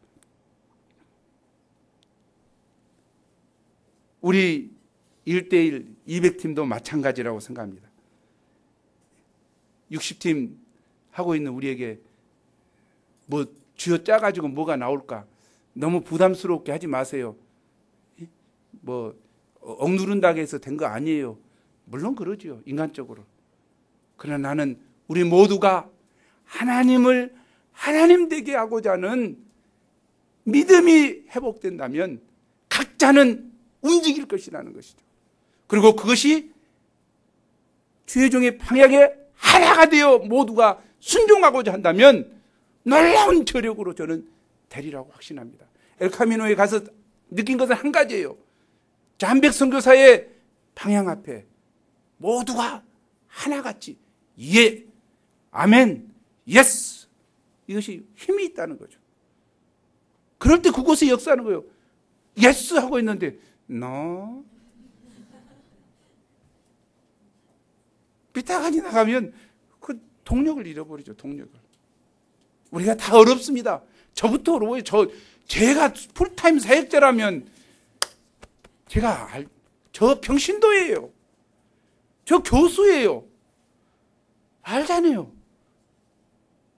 우리 1대1 200팀도 마찬가지라고 생각합니다. 60팀 하고 있는 우리에게 뭐 쥐어짜가지고 뭐가 나올까? 너무 부담스럽게 하지 마세요. 뭐 억누른다고 해서 된 거 아니에요. 물론 그러죠, 인간적으로. 그러나 나는 우리 모두가 하나님을 하나님 되게 하고자 하는 믿음이 회복된다면 각자는 움직일 것이라는 것이죠. 그리고 그것이 주의 종의 방향에 하나가 되어 모두가 순종하고자 한다면 놀라운 저력으로 저는 되리라고 확신합니다. 엘카미노에 가서 느낀 것은 한 가지예요. 잠백 선교사의 방향 앞에 모두가 하나같이 예, 아멘, 예스, 이것이 힘이 있다는 거죠. 그럴 때 그곳에 역사하는 거예요. 예스 하고 있는데 no, 삐딱하니 나가면 그 동력을 잃어버리죠. 동력을. 우리가 다 어렵습니다. 저부터 어려워요. 제가 풀타임 사역자라면 저 평신도예요. 저 교수예요. 알잖아요.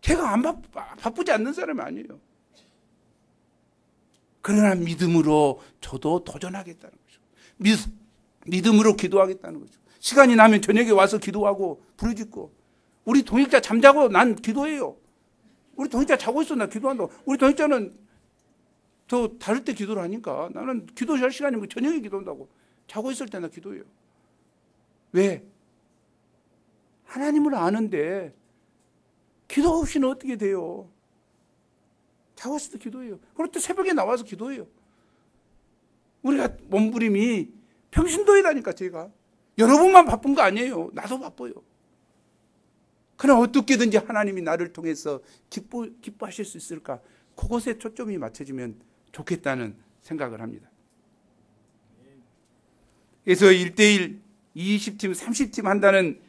제가 안 바쁘지 않는 사람이 아니에요. 그러나 믿음으로 저도 도전하겠다는 거죠. 믿음으로 기도하겠다는 거죠. 시간이 나면 저녁에 와서 기도하고 부르짖고, 우리 동역자 잠자고 난 기도해요. 우리 동역자 자고 있어 나 기도한다고. 우리 동역자는 더 다를 때 기도를 하니까 나는 기도할 시간이면 저녁에 기도한다고. 자고 있을 때 나 기도해요. 왜? 하나님을 아는데 기도 없이는 어떻게 돼요? 자고 있을 때 기도해요. 그럴 때 새벽에 나와서 기도해요. 우리가 몸부림이 평신도이다니까. 제가 여러분만 바쁜 거 아니에요. 나도 바빠요. 그러나 어떻게든지 하나님이 나를 통해서 기뻐하실 수 있을까? 그곳에 초점이 맞춰지면 좋겠다는 생각을 합니다. 그래서 1대1, 20팀, 30팀 한다는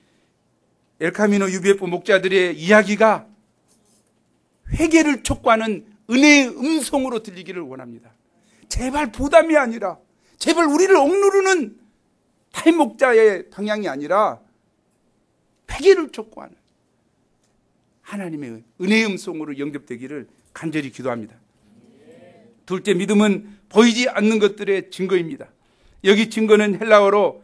엘카미노 UBF 목자들의 이야기가 회개를 촉구하는 은혜의 음성으로 들리기를 원합니다. 제발 부담이 아니라, 제발 우리를 억누르는 타임 목자의 방향이 아니라 회개를 촉구하는 하나님의 은혜의 음성으로 영접되기를 간절히 기도합니다. 둘째, 믿음은 보이지 않는 것들의 증거입니다. 여기 증거는 헬라어로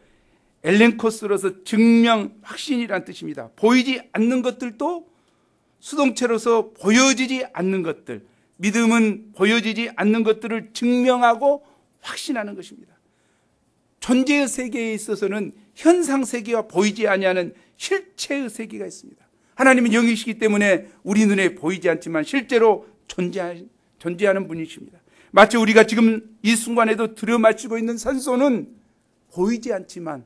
엘렌코스로서 증명, 확신이란 뜻입니다. 보이지 않는 것들도 수동체로서 보여지지 않는 것들. 믿음은 보여지지 않는 것들을 증명하고 확신하는 것입니다. 존재의 세계에 있어서는 현상 세계와 보이지 아니하는 실체의 세계가 있습니다. 하나님은 영이시기 때문에 우리 눈에 보이지 않지만 실제로 존재하는 분이십니다. 마치 우리가 지금 이 순간에도 들여마시고 있는 산소는 보이지 않지만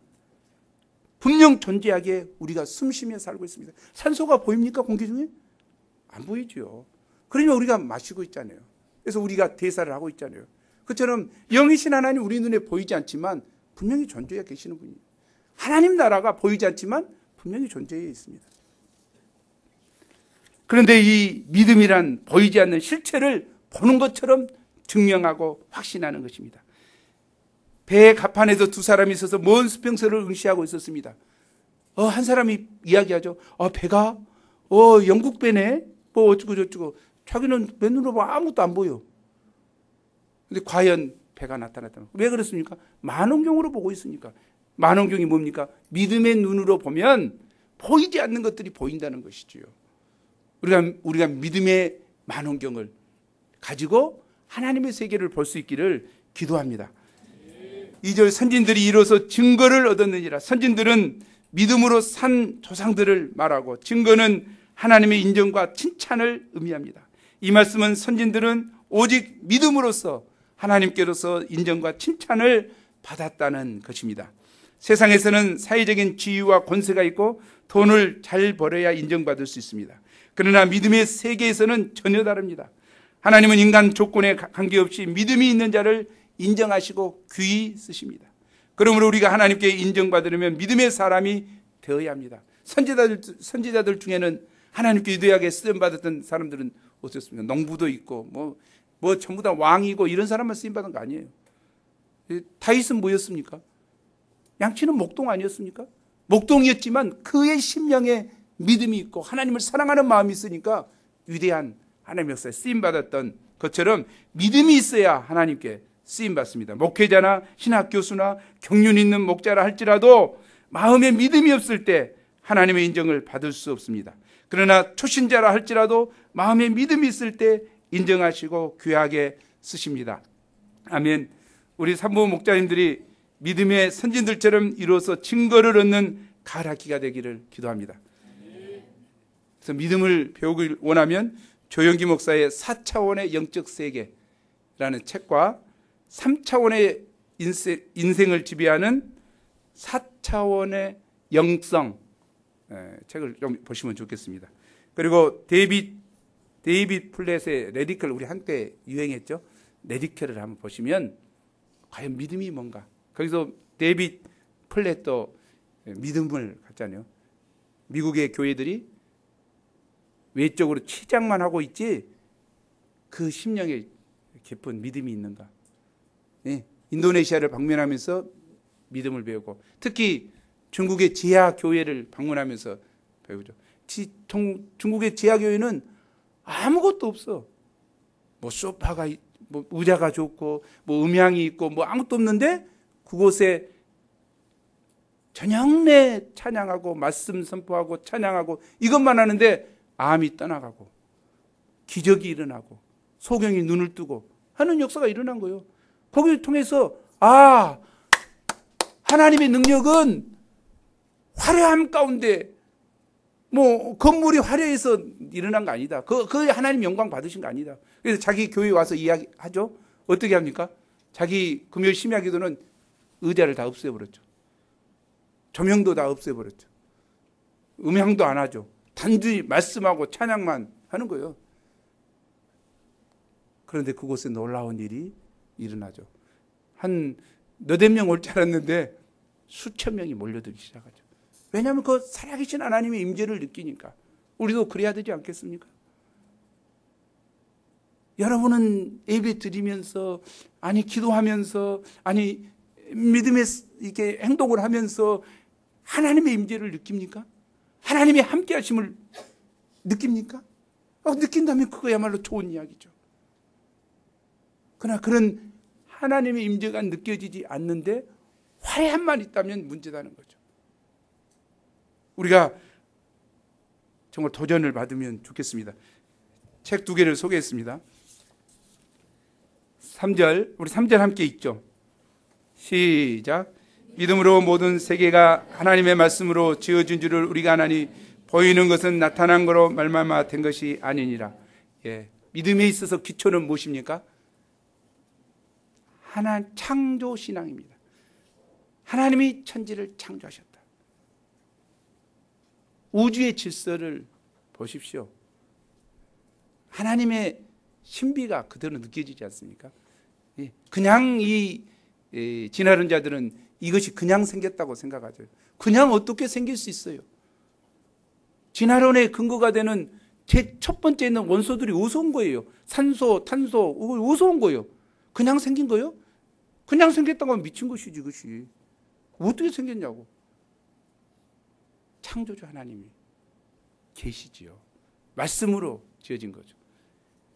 분명 존재하게 우리가 숨쉬며 살고 있습니다. 산소가 보입니까? 공기 중에? 안 보이죠. 그러면 우리가 마시고 있잖아요. 그래서 우리가 대사를 하고 있잖아요. 그처럼 영이신 하나님 우리 눈에 보이지 않지만 분명히 존재해 계시는 분이에요. 하나님 나라가 보이지 않지만 분명히 존재해 있습니다. 그런데 이 믿음이란 보이지 않는 실체를 보는 것처럼 증명하고 확신하는 것입니다. 배의 갑판에서 두 사람이 있어서 먼 수평선을 응시하고 있었습니다. 한 사람이 이야기하죠. 배가 영국 배네. 뭐 어쩌고 저쩌고. 자기는 맨눈으로 보면 아무것도 안 보여. 근데 과연 배가 나타났다. 왜 그렇습니까? 만원경으로 보고 있으니까. 만원경이 뭡니까? 믿음의 눈으로 보면 보이지 않는 것들이 보인다는 것이지요. 우리가 믿음의 만원경을 가지고 하나님의 세계를 볼 수 있기를 기도합니다. 2절, 선진들이 이로써 증거를 얻었느니라. 선진들은 믿음으로 산 조상들을 말하고, 증거는 하나님의 인정과 칭찬을 의미합니다. 이 말씀은 선진들은 오직 믿음으로써 하나님께로서 인정과 칭찬을 받았다는 것입니다. 세상에서는 사회적인 지위와 권세가 있고 돈을 잘 벌어야 인정받을 수 있습니다. 그러나 믿음의 세계에서는 전혀 다릅니다. 하나님은 인간 조건에 관계없이 믿음이 있는 자를 인정하시고 귀히 쓰십니다. 그러므로 우리가 하나님께 인정받으려면 믿음의 사람이 되어야 합니다. 선지자들 중에는 하나님께 유대하게 쓰임받았던 사람들은 어떻습니까? 농부도 있고 뭐 전부 다 왕이고 이런 사람만 쓰임받은 거 아니에요. 다윗은 뭐였습니까? 양치는 목동 아니었습니까? 목동이었지만 그의 심령에 믿음이 있고 하나님을 사랑하는 마음이 있으니까 위대한 하나님의 역사에 쓰임받았던 것처럼 믿음이 있어야 하나님께 쓰임받습니다. 목회자나 신학교수나 경륜 있는 목자라 할지라도 마음에 믿음이 없을 때 하나님의 인정을 받을 수 없습니다. 그러나 초신자라 할지라도 마음에 믿음이 있을 때 인정하시고 귀하게 쓰십니다. 아멘. 우리 산부 목자님들이 믿음의 선진들처럼 이루어서 증거를 얻는 가락기가 되기를 기도합니다. 그래서 믿음을 배우길 원하면 조영기 목사의 4차원의 영적 세계라는 책과 3차원의 인생을 지배하는 4차원의 영성 책을 좀 보시면 좋겠습니다. 그리고 데이빗 플랫의 레디컬, 우리 한때 유행했죠. 레디컬을 한번 보시면 과연 믿음이 뭔가. 거기서 데이빗 플랫도 믿음을 갖잖아요. 미국의 교회들이 외적으로 치장만 하고 있지 그 심령에 깊은 믿음이 있는가. 네. 인도네시아를 방문하면서 믿음을 배우고 특히 중국의 지하 교회를 방문하면서 배우죠. 중국의 지하 교회는 아무것도 없어. 뭐 소파가 뭐 의자가 좋고 뭐 음향이 있고 뭐 아무것도 없는데 그곳에 저녁내 찬양하고 말씀 선포하고 찬양하고 이것만 하는데 암이 떠나가고 기적이 일어나고 소경이 눈을 뜨고 하는 역사가 일어난 거예요. 거기를 통해서 하나님의 능력은 화려함 가운데 뭐 건물이 화려해서 일어난 거 아니다. 그 하나님 영광 받으신 거 아니다. 그래서 자기 교회에 와서 이야기하죠. 어떻게 합니까? 자기 금요 심야 기도는 의자를 다 없애버렸죠. 조명도 다 없애버렸죠. 음향도 안 하죠. 단지 말씀하고 찬양만 하는 거예요. 그런데 그곳에 놀라운 일이 일어나죠. 한 너댓 명 올 줄 알았는데 수천 명이 몰려들기 시작하죠. 왜냐하면 그 살아계신 하나님의 임재를 느끼니까. 우리도 그래야 되지 않겠습니까? 여러분은 예배 드리면서 기도하면서 믿음의 이렇게 행동을 하면서 하나님의 임재를 느낍니까? 하나님의 함께 하심을 느낍니까? 느낀다면 그거야말로 좋은 이야기죠. 그러나 그런 하나님의 임재가 느껴지지 않는데 화해함만 있다면 문제다는 거죠. 우리가 정말 도전을 받으면 좋겠습니다. 책 2개를 소개했습니다. 3절, 우리 3절 함께 읽죠. 시작. 믿음으로 모든 세계가 하나님의 말씀으로 지어진 줄을 우리가 아나니 보이는 것은 나타난 거로 말미암아 된 것이 아니니라. 예, 믿음에 있어서 기초는 무엇입니까? 창조 신앙입니다. 하나님이 천지를 창조하셨다. 우주의 질서를 보십시오. 하나님의 신비가 그대로 느껴지지 않습니까? 그냥 진화론 자들은 이것이 그냥 생겼다고 생각하죠. 그냥 어떻게 생길 수 있어요? 진화론의 근거가 되는 제 첫 번째 있는 원소들이 어디서 온 거예요? 산소, 탄소, 어디서 온 거예요? 그냥 생긴 거예요? 그냥 생겼다고 하면 미친 것이지, 이것이. 어떻게 생겼냐고. 창조주 하나님이 계시지요. 말씀으로 지어진 거죠.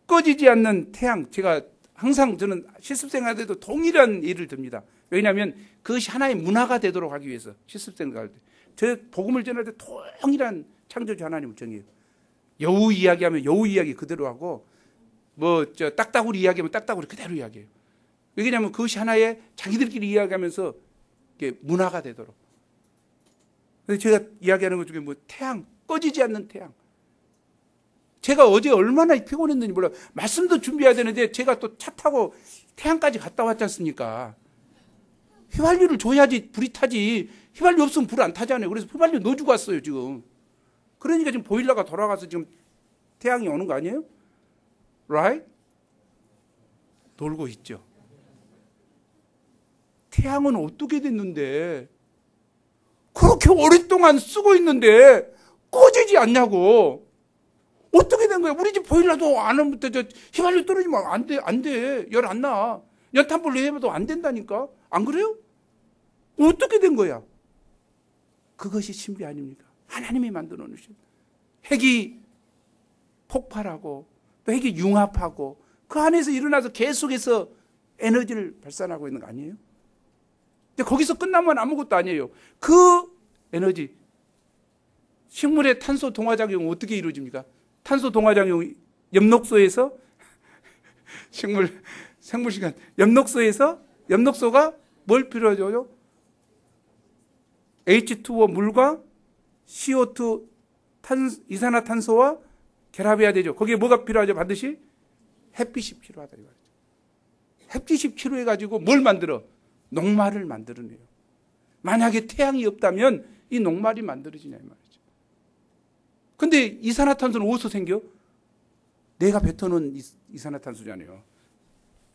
꺼지지 않는 태양, 제가 항상 저는 실습생활 때도 동일한 예를 듭니다. 왜냐하면 그것이 하나의 문화가 되도록 하기 위해서 실습생활 때. 저 복음을 전할 때 동일한 창조주 하나님을 정해요. 여우 이야기하면 여우 이야기 그대로 하고 딱따구리 이야기하면 딱따구리 그대로 이야기해요. 왜냐하면 그것이 하나의 자기들끼리 이야기하면서 문화가 되도록. 그래서 제가 이야기하는 것 중에 태양, 꺼지지 않는 태양. 제가 어제 얼마나 피곤했는지 몰라요. 말씀도 준비해야 되는데 제가 또 차 타고 태양까지 갔다 왔지 않습니까? 휘발유를 줘야지 불이 타지. 휘발유 없으면 불 안 타잖아요. 그래서 휘발유 넣어주고 왔어요, 지금. 그러니까 지금 보일러가 돌아가서 지금 태양이 오는 거 아니에요? Right? 놀고 있죠. 태양은 어떻게 됐는데 그렇게 오랫동안 쓰고 있는데 꺼지지 않냐고. 어떻게 된 거야? 우리 집 보일러도 안 하면 휘발유 떨어지면 안 돼. 열 안 나. 연탄불로 해봐도 안 된다니까. 안 그래요? 어떻게 된 거야? 그것이 신비 아닙니까? 하나님이 만들어 놓으신. 핵이 폭발하고 또 핵이 융합하고 그 안에서 일어나서 계속해서 에너지를 발산하고 있는 거 아니에요? 근데 거기서 끝나면 아무것도 아니에요. 그 에너지, 식물의 탄소 동화작용은 어떻게 이루어집니까? 탄소 동화작용이 엽록소에서 생물시간 엽록소에서 엽록소가 뭘 필요하죠? H2O 물과 CO2 이산화탄소와 결합해야 되죠. 거기에 뭐가 필요하죠? 반드시 햇빛이 필요하다 이 말이죠. 햇빛이 필요해 가지고 뭘 만들어? 녹말을 만들어내요. 만약에 태양이 없다면 이 녹말이 만들어지냐 이 말이죠. 근데 이산화탄소는 어디서 생겨? 내가 뱉어놓은 이산화탄소잖아요.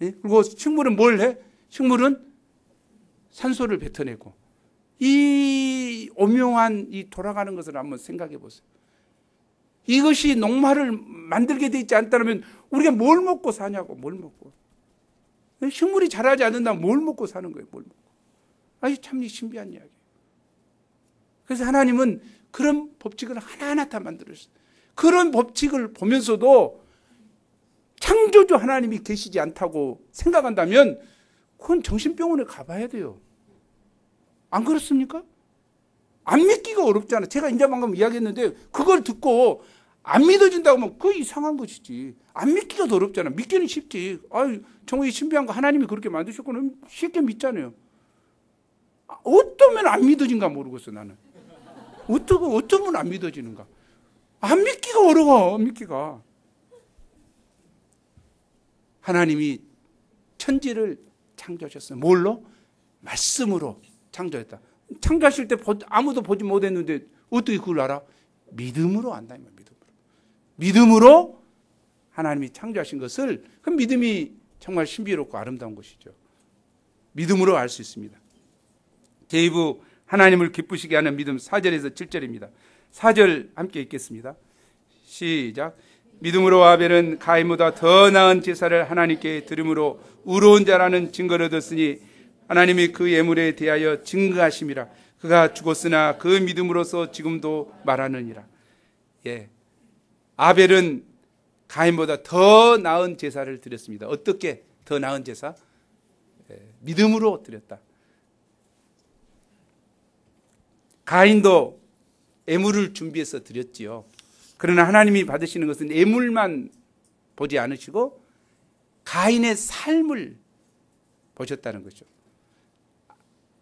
예? 그리고 식물은 뭘 해? 식물은 산소를 뱉어내고. 이 오묘한 이 돌아가는 것을 한번 생각해 보세요. 이것이 녹말을 만들게 돼 있지 않다면 우리가 뭘 먹고 사냐고. 뭘 먹고. 식물이 자라지 않는다면 뭘 먹고 사는 거예요. 뭘 먹고. 아주 참 신비한 이야기예요. 그래서 하나님은 그런 법칙을 하나하나 다 만들었어요. 그런 법칙을 보면서도 창조주 하나님이 계시지 않다고 생각한다면 그건 정신병원에 가봐야 돼요. 안 그렇습니까? 안 믿기가 어렵잖아. 제가 이제 방금 이야기했는데 그걸 듣고 안 믿어진다고 하면 그거 이상한 것이지. 안 믿기가 더 어렵잖아. 믿기는 쉽지. 아유, 정말 신비한 거 하나님이 그렇게 만드셨구나. 쉽게 믿잖아요. 어쩌면 안 믿어진가 모르겠어 나는. 어쩌면 안 믿어지는가. 안 믿기가 어려워. 안 믿기가. 하나님이 천지를 창조하셨어요. 뭘로? 말씀으로 창조했다. 창조하실 때 아무도 보지 못했는데 어떻게 그걸 알아? 믿음으로 안다. 믿음으로 하나님이 창조하신 것을, 그 믿음이 정말 신비롭고 아름다운 것이죠. 믿음으로 알 수 있습니다. 제2부 하나님을 기쁘시게 하는 믿음 4절에서 7절입니다. 4절 함께 읽겠습니다. 시작. 믿음으로 아벨은 가인보다 더 나은 제사를 하나님께 드림으로 의로운 자라는 증거를 얻었으니 하나님이 그 예물에 대하여 증거하심이라. 그가 죽었으나 그 믿음으로서 지금도 말하느니라. 예, 아벨은 가인보다 더 나은 제사를 드렸습니다. 어떻게 더 나은 제사? 믿음으로 드렸다. 가인도 예물을 준비해서 드렸지요. 그러나 하나님이 받으시는 것은 예물만 보지 않으시고 가인의 삶을 보셨다는 거죠.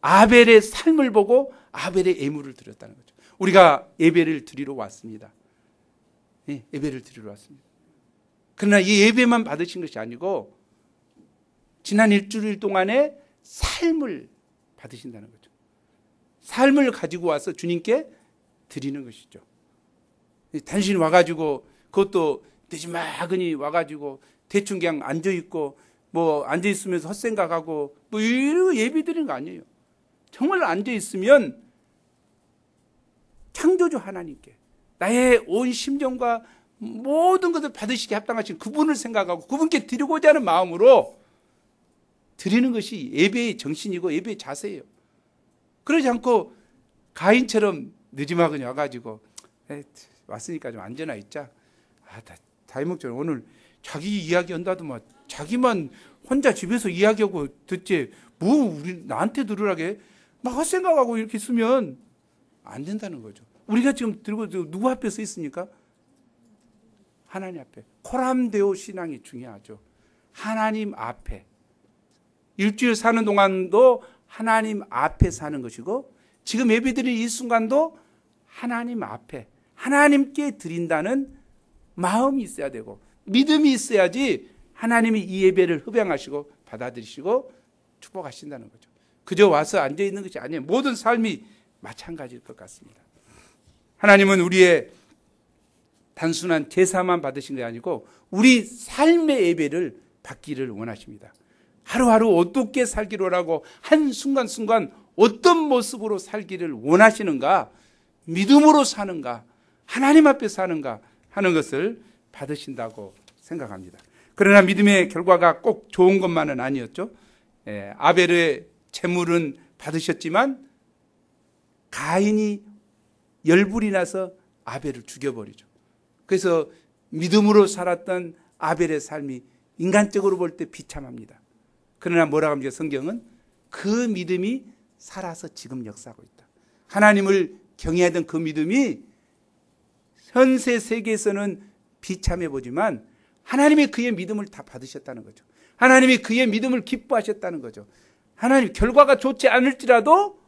아벨의 삶을 보고 아벨의 예물을 드렸다는 거죠. 우리가 예배를 드리러 왔습니다. 예, 예배를 드리러 왔습니다. 그러나 이 예배만 받으신 것이 아니고 지난 일주일 동안의 삶을 받으신다는 거죠. 삶을 가지고 와서 주님께 드리는 것이죠. 단순히 와가지고 그것도 늦지막으니 와가지고 대충 그냥 앉아있고 뭐 앉아있으면서 헛생각하고 뭐 이러고 예배 드리는 거 아니에요. 정말 앉아있으면 창조주 하나님께 나의 온 심정과 모든 것을 받으시게 합당하신 그분을 생각하고 그분께 드리고자 하는 마음으로 드리는 것이 예배의 정신이고 예배의 자세예요. 그러지 않고 가인처럼 늦지막으니 와가지고 왔으니까 좀 앉아나 있자. 다이목전 오늘 자기 이야기 한다더만 자기만 혼자 집에서 이야기하고 듣지 뭐 우리 나한테 들으라게 막 헛생각하고 이렇게 있으면 안 된다는 거죠. 우리가 지금 들고 누구 앞에 서 있습니까? 하나님 앞에. 코람데오 신앙이 중요하죠. 하나님 앞에. 일주일 사는 동안도 하나님 앞에 사는 것이고 지금 예배드리는 이 순간도 하나님 앞에 하나님께 드린다는 마음이 있어야 되고 믿음이 있어야지 하나님이 이 예배를 흡양하시고 받아들이시고 축복하신다는 거죠. 그저 와서 앉아있는 것이 아니에요. 모든 삶이 마찬가지일 것 같습니다. 하나님은 우리의 단순한 제사만 받으신 게 아니고 우리 삶의 예배를 받기를 원하십니다. 하루하루 어떻게 살기를 원하고 한 순간순간 어떤 모습으로 살기를 원하시는가, 믿음으로 사는가, 하나님 앞에 사는가 하는 것을 받으신다고 생각합니다. 그러나 믿음의 결과가 꼭 좋은 것만은 아니었죠. 아벨의 제물은 받으셨지만 가인이 열불이 나서 아벨을 죽여버리죠. 그래서 믿음으로 살았던 아벨의 삶이 인간적으로 볼 때 비참합니다. 그러나 뭐라고 합니까? 성경은 그 믿음이 살아서 지금 역사하고 있다. 하나님을 경외하던 그 믿음이 현세 세계에서는 비참해 보지만 하나님이 그의 믿음을 다 받으셨다는 거죠. 하나님이 그의 믿음을 기뻐하셨다는 거죠. 하나님 결과가 좋지 않을지라도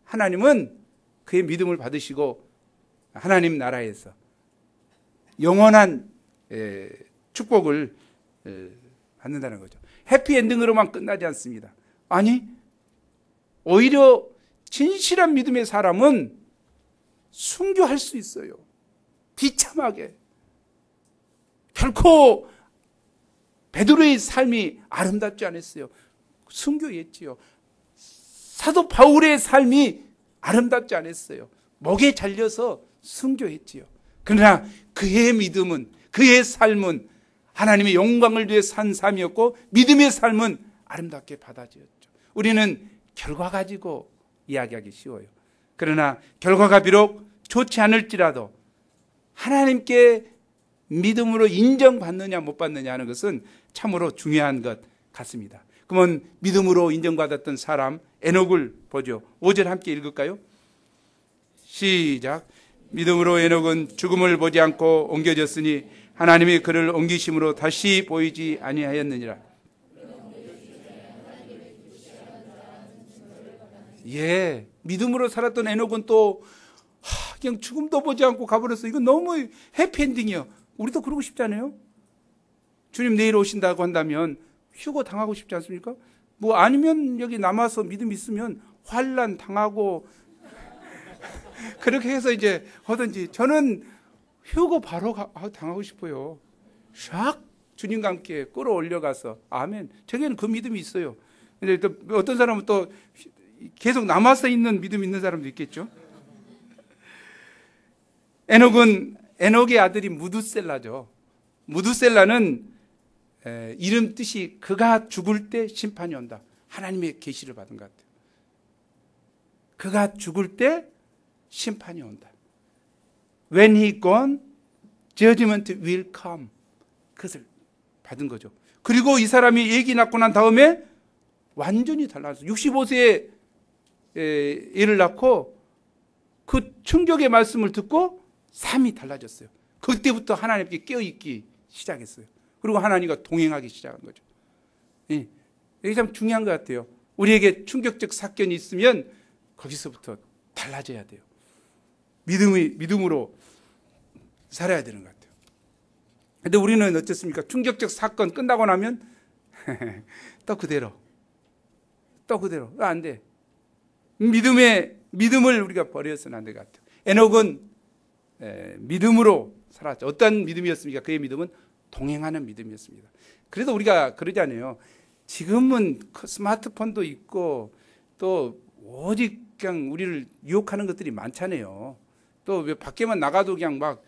하나님은 그의 믿음을 받으시고 하나님 나라에서 영원한 축복을 받는다는 거죠. 해피엔딩으로만 끝나지 않습니다. 아니 오히려 진실한 믿음의 사람은 순교할 수 있어요. 비참하게. 결코 베드로의 삶이 아름답지 않았어요. 순교했지요. 사도 바울의 삶이 아름답지 않았어요. 목에 잘려서 순교했지요. 그러나 그의 믿음은, 그의 삶은 하나님의 영광을 위해 산 삶이었고 믿음의 삶은 아름답게 받아들였죠. 우리는 결과 가지고 이야기하기 쉬워요. 그러나 결과가 비록 좋지 않을지라도 하나님께 믿음으로 인정받느냐 못 받느냐 하는 것은 참으로 중요한 것 같습니다. 그러면 믿음으로 인정받았던 사람 에녹을 보죠. 5절 함께 읽을까요? 시작. 믿음으로 에녹은 죽음을 보지 않고 옮겨졌으니 하나님이 그를 옮기심으로 다시 보이지 아니하였느니라. 예, 믿음으로 살았던 에녹은 또 그냥 죽음도 보지 않고 가버렸어. 이건 너무 해피엔딩이야. 우리도 그러고 싶지 않아요? 주님 내일 오신다고 한다면 휴거 당하고 싶지 않습니까? 뭐 아니면 여기 남아서 믿음 있으면 환난 당하고 그렇게 해서 이제 하든지. 저는 휴거 바로 당하고 싶어요. 샥 주님과 함께 끌어올려가서 아멘. 저게는 그 믿음이 있어요. 근데 또 어떤 사람은 또 계속 남아서 있는 믿음 있는 사람도 있겠죠. 에녹의 아들이 무두셀라죠. 무두셀라는 이름 뜻이 그가 죽을 때 심판이 온다. 하나님의 계시를 받은 것 같아요. 그가 죽을 때 심판이 온다. When he gone, judgment will come. 그것을 받은 거죠. 그리고 이 사람이 아기 낳고 난 다음에 완전히 달라졌어요. 65세에 애를 낳고 그 충격의 말씀을 듣고 삶이 달라졌어요. 그때부터 하나님께 깨어있기 시작했어요. 그리고 하나님과 동행하기 시작한 거죠. 예. 이게 참 중요한 것 같아요. 우리에게 충격적 사건이 있으면 거기서부터 달라져야 돼요. 믿음으로 살아야 되는 것 같아요. 근데 우리는 어떻습니까? 충격적 사건 끝나고 나면 또 그대로. 안 돼. 믿음을 우리가 버려서는 안 될 것 같아요. 에녹은 믿음으로 살았죠. 어떤 믿음이었습니까? 그의 믿음은 동행하는 믿음이었습니다. 그래도 우리가 그러잖아요. 지금은 스마트폰도 있고 또 오직 그냥 우리를 유혹하는 것들이 많잖아요. 또 밖에만 나가도 그냥 막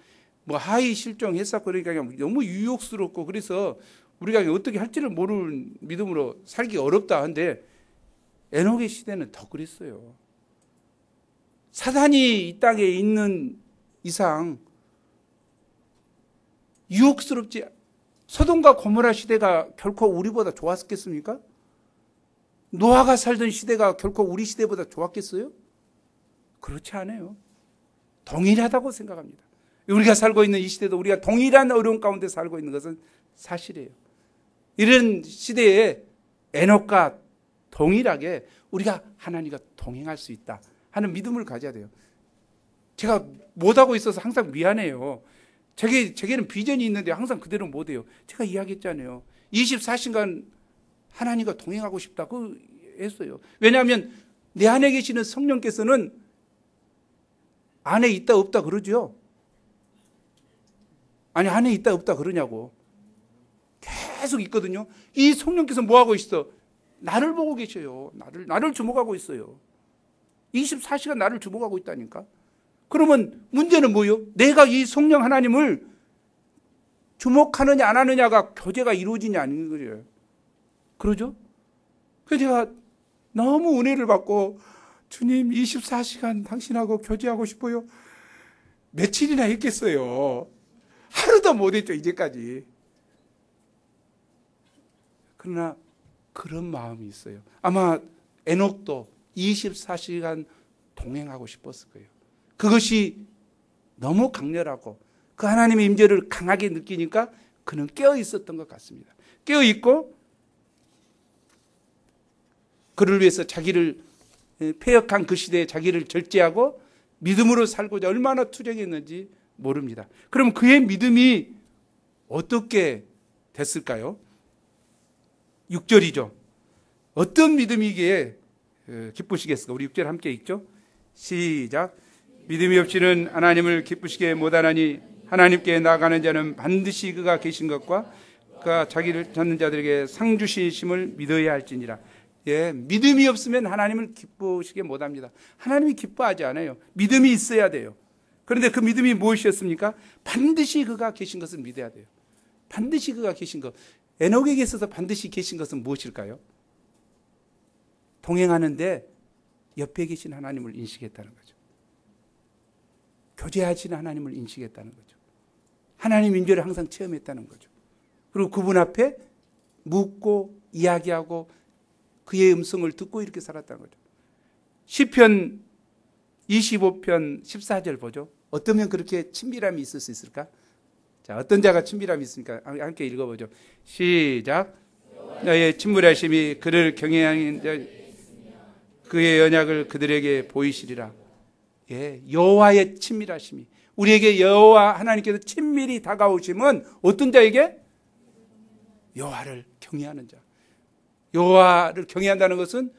뭐 하이 실종했었고 그러니까 그냥 너무 유혹스럽고 그래서 우리가 어떻게 할지를 모르는 믿음으로 살기 어렵다 한데 에녹의 시대는 더 그랬어요. 사단이 이 땅에 있는 이상 유혹스럽지. 소돔과 고모라 시대가 결코 우리보다 좋았겠습니까? 노아가 살던 시대가 결코 우리 시대보다 좋았겠어요? 그렇지 않아요. 동일하다고 생각합니다. 우리가 살고 있는 이 시대도 우리가 동일한 어려움 가운데 살고 있는 것은 사실이에요. 이런 시대에 에녹과 동일하게 우리가 하나님과 동행할 수 있다 하는 믿음을 가져야 돼요. 제가 못하고 있어서 항상 미안해요. 제게는 비전이 있는데 항상 그대로 못해요. 제가 이야기했잖아요. 24시간 하나님과 동행하고 싶다고 했어요. 왜냐하면 내 안에 계시는 성령께서는 안에 있다 없다 그러죠. 아니 안에 있다 없다 그러냐고. 계속 있거든요. 이 성령께서 뭐하고 있어? 나를 보고 계셔요. 나를 주목하고 있어요. 24시간 나를 주목하고 있다니까. 그러면 문제는 뭐예요? 내가 이 성령 하나님을 주목하느냐 안 하느냐가 교제가 이루어지냐 아닌 거예요. 그러죠? 그래서 제가 너무 은혜를 받고 주님 24시간 당신하고 교제하고 싶어요. 며칠이나 했겠어요. 하루도 못했죠, 이제까지. 그러나 그런 마음이 있어요. 아마 에녹도 24시간 동행하고 싶었을 거예요. 그것이 너무 강렬하고 그 하나님의 임재를 강하게 느끼니까 그는 깨어 있었던 것 같습니다. 깨어 있고 그를 위해서 자기를 패역한 그 시대에 자기를 절제하고 믿음으로 살고자 얼마나 투쟁했는지 모릅니다. 그럼 그의 믿음이 어떻게 됐을까요? 6절이죠. 어떤 믿음이기에 기쁘시겠을까? 우리 6절 함께 읽죠. 시작. 믿음이 없이는 하나님을 기쁘시게 못하나니 하나님께 나아가는 자는 반드시 그가 계신 것과 그가 자기를 찾는 자들에게 상 주시심을 믿어야 할지니라. 예, 믿음이 없으면 하나님을 기쁘시게 못합니다. 하나님이 기뻐하지 않아요. 믿음이 있어야 돼요. 그런데 그 믿음이 무엇이었습니까? 반드시 그가 계신 것을 믿어야 돼요. 반드시 그가 계신 것. 에녹에게 있어서 반드시 계신 것은 무엇일까요? 동행하는데 옆에 계신 하나님을 인식했다는 거죠. 교제하시는 하나님을 인식했다는 거죠. 하나님 임재를 항상 체험했다는 거죠. 그리고 그분 앞에 묻고 이야기하고 그의 음성을 듣고 이렇게 살았다는 거죠. 시편 25편 14절 보죠. 어떠면 그렇게 친밀함이 있을 수 있을까? 자, 어떤 자가 친밀함이 있습니까? 함께 읽어보죠. 시작. 너의 친밀하심이 그를 경외하는 자 그의 언약을 그들에게 보이시리라. 예, 여호와의 친밀하심이 우리에게 여호와 하나님께서 친밀히 다가오심은 어떤 자에게? 여호와를 경외하는 자. 여호와를 경외한다는 것은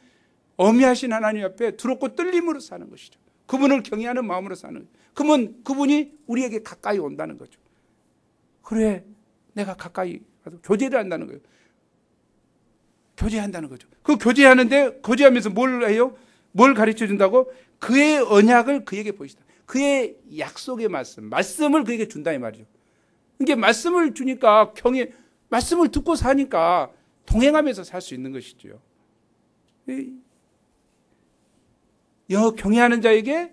어미하신 하나님 앞에 두렵고 떨림으로 사는 것이죠. 그분을 경외하는 마음으로 사는 거죠. 그러면 그분이 우리에게 가까이 온다는 거죠. 그래, 내가 가까이 가서 교제를 한다는 거예요. 교제한다는 거죠. 그 교제하는데 교제하면서 뭘 해요? 뭘 가르쳐 준다고? 그의 언약을 그에게 보이시다. 그의 약속의 말씀을 그에게 준다 이 말이죠. 이게 말씀을 주니까 말씀을 듣고 사니까 동행하면서 살 수 있는 것이죠. 경외하는 자에게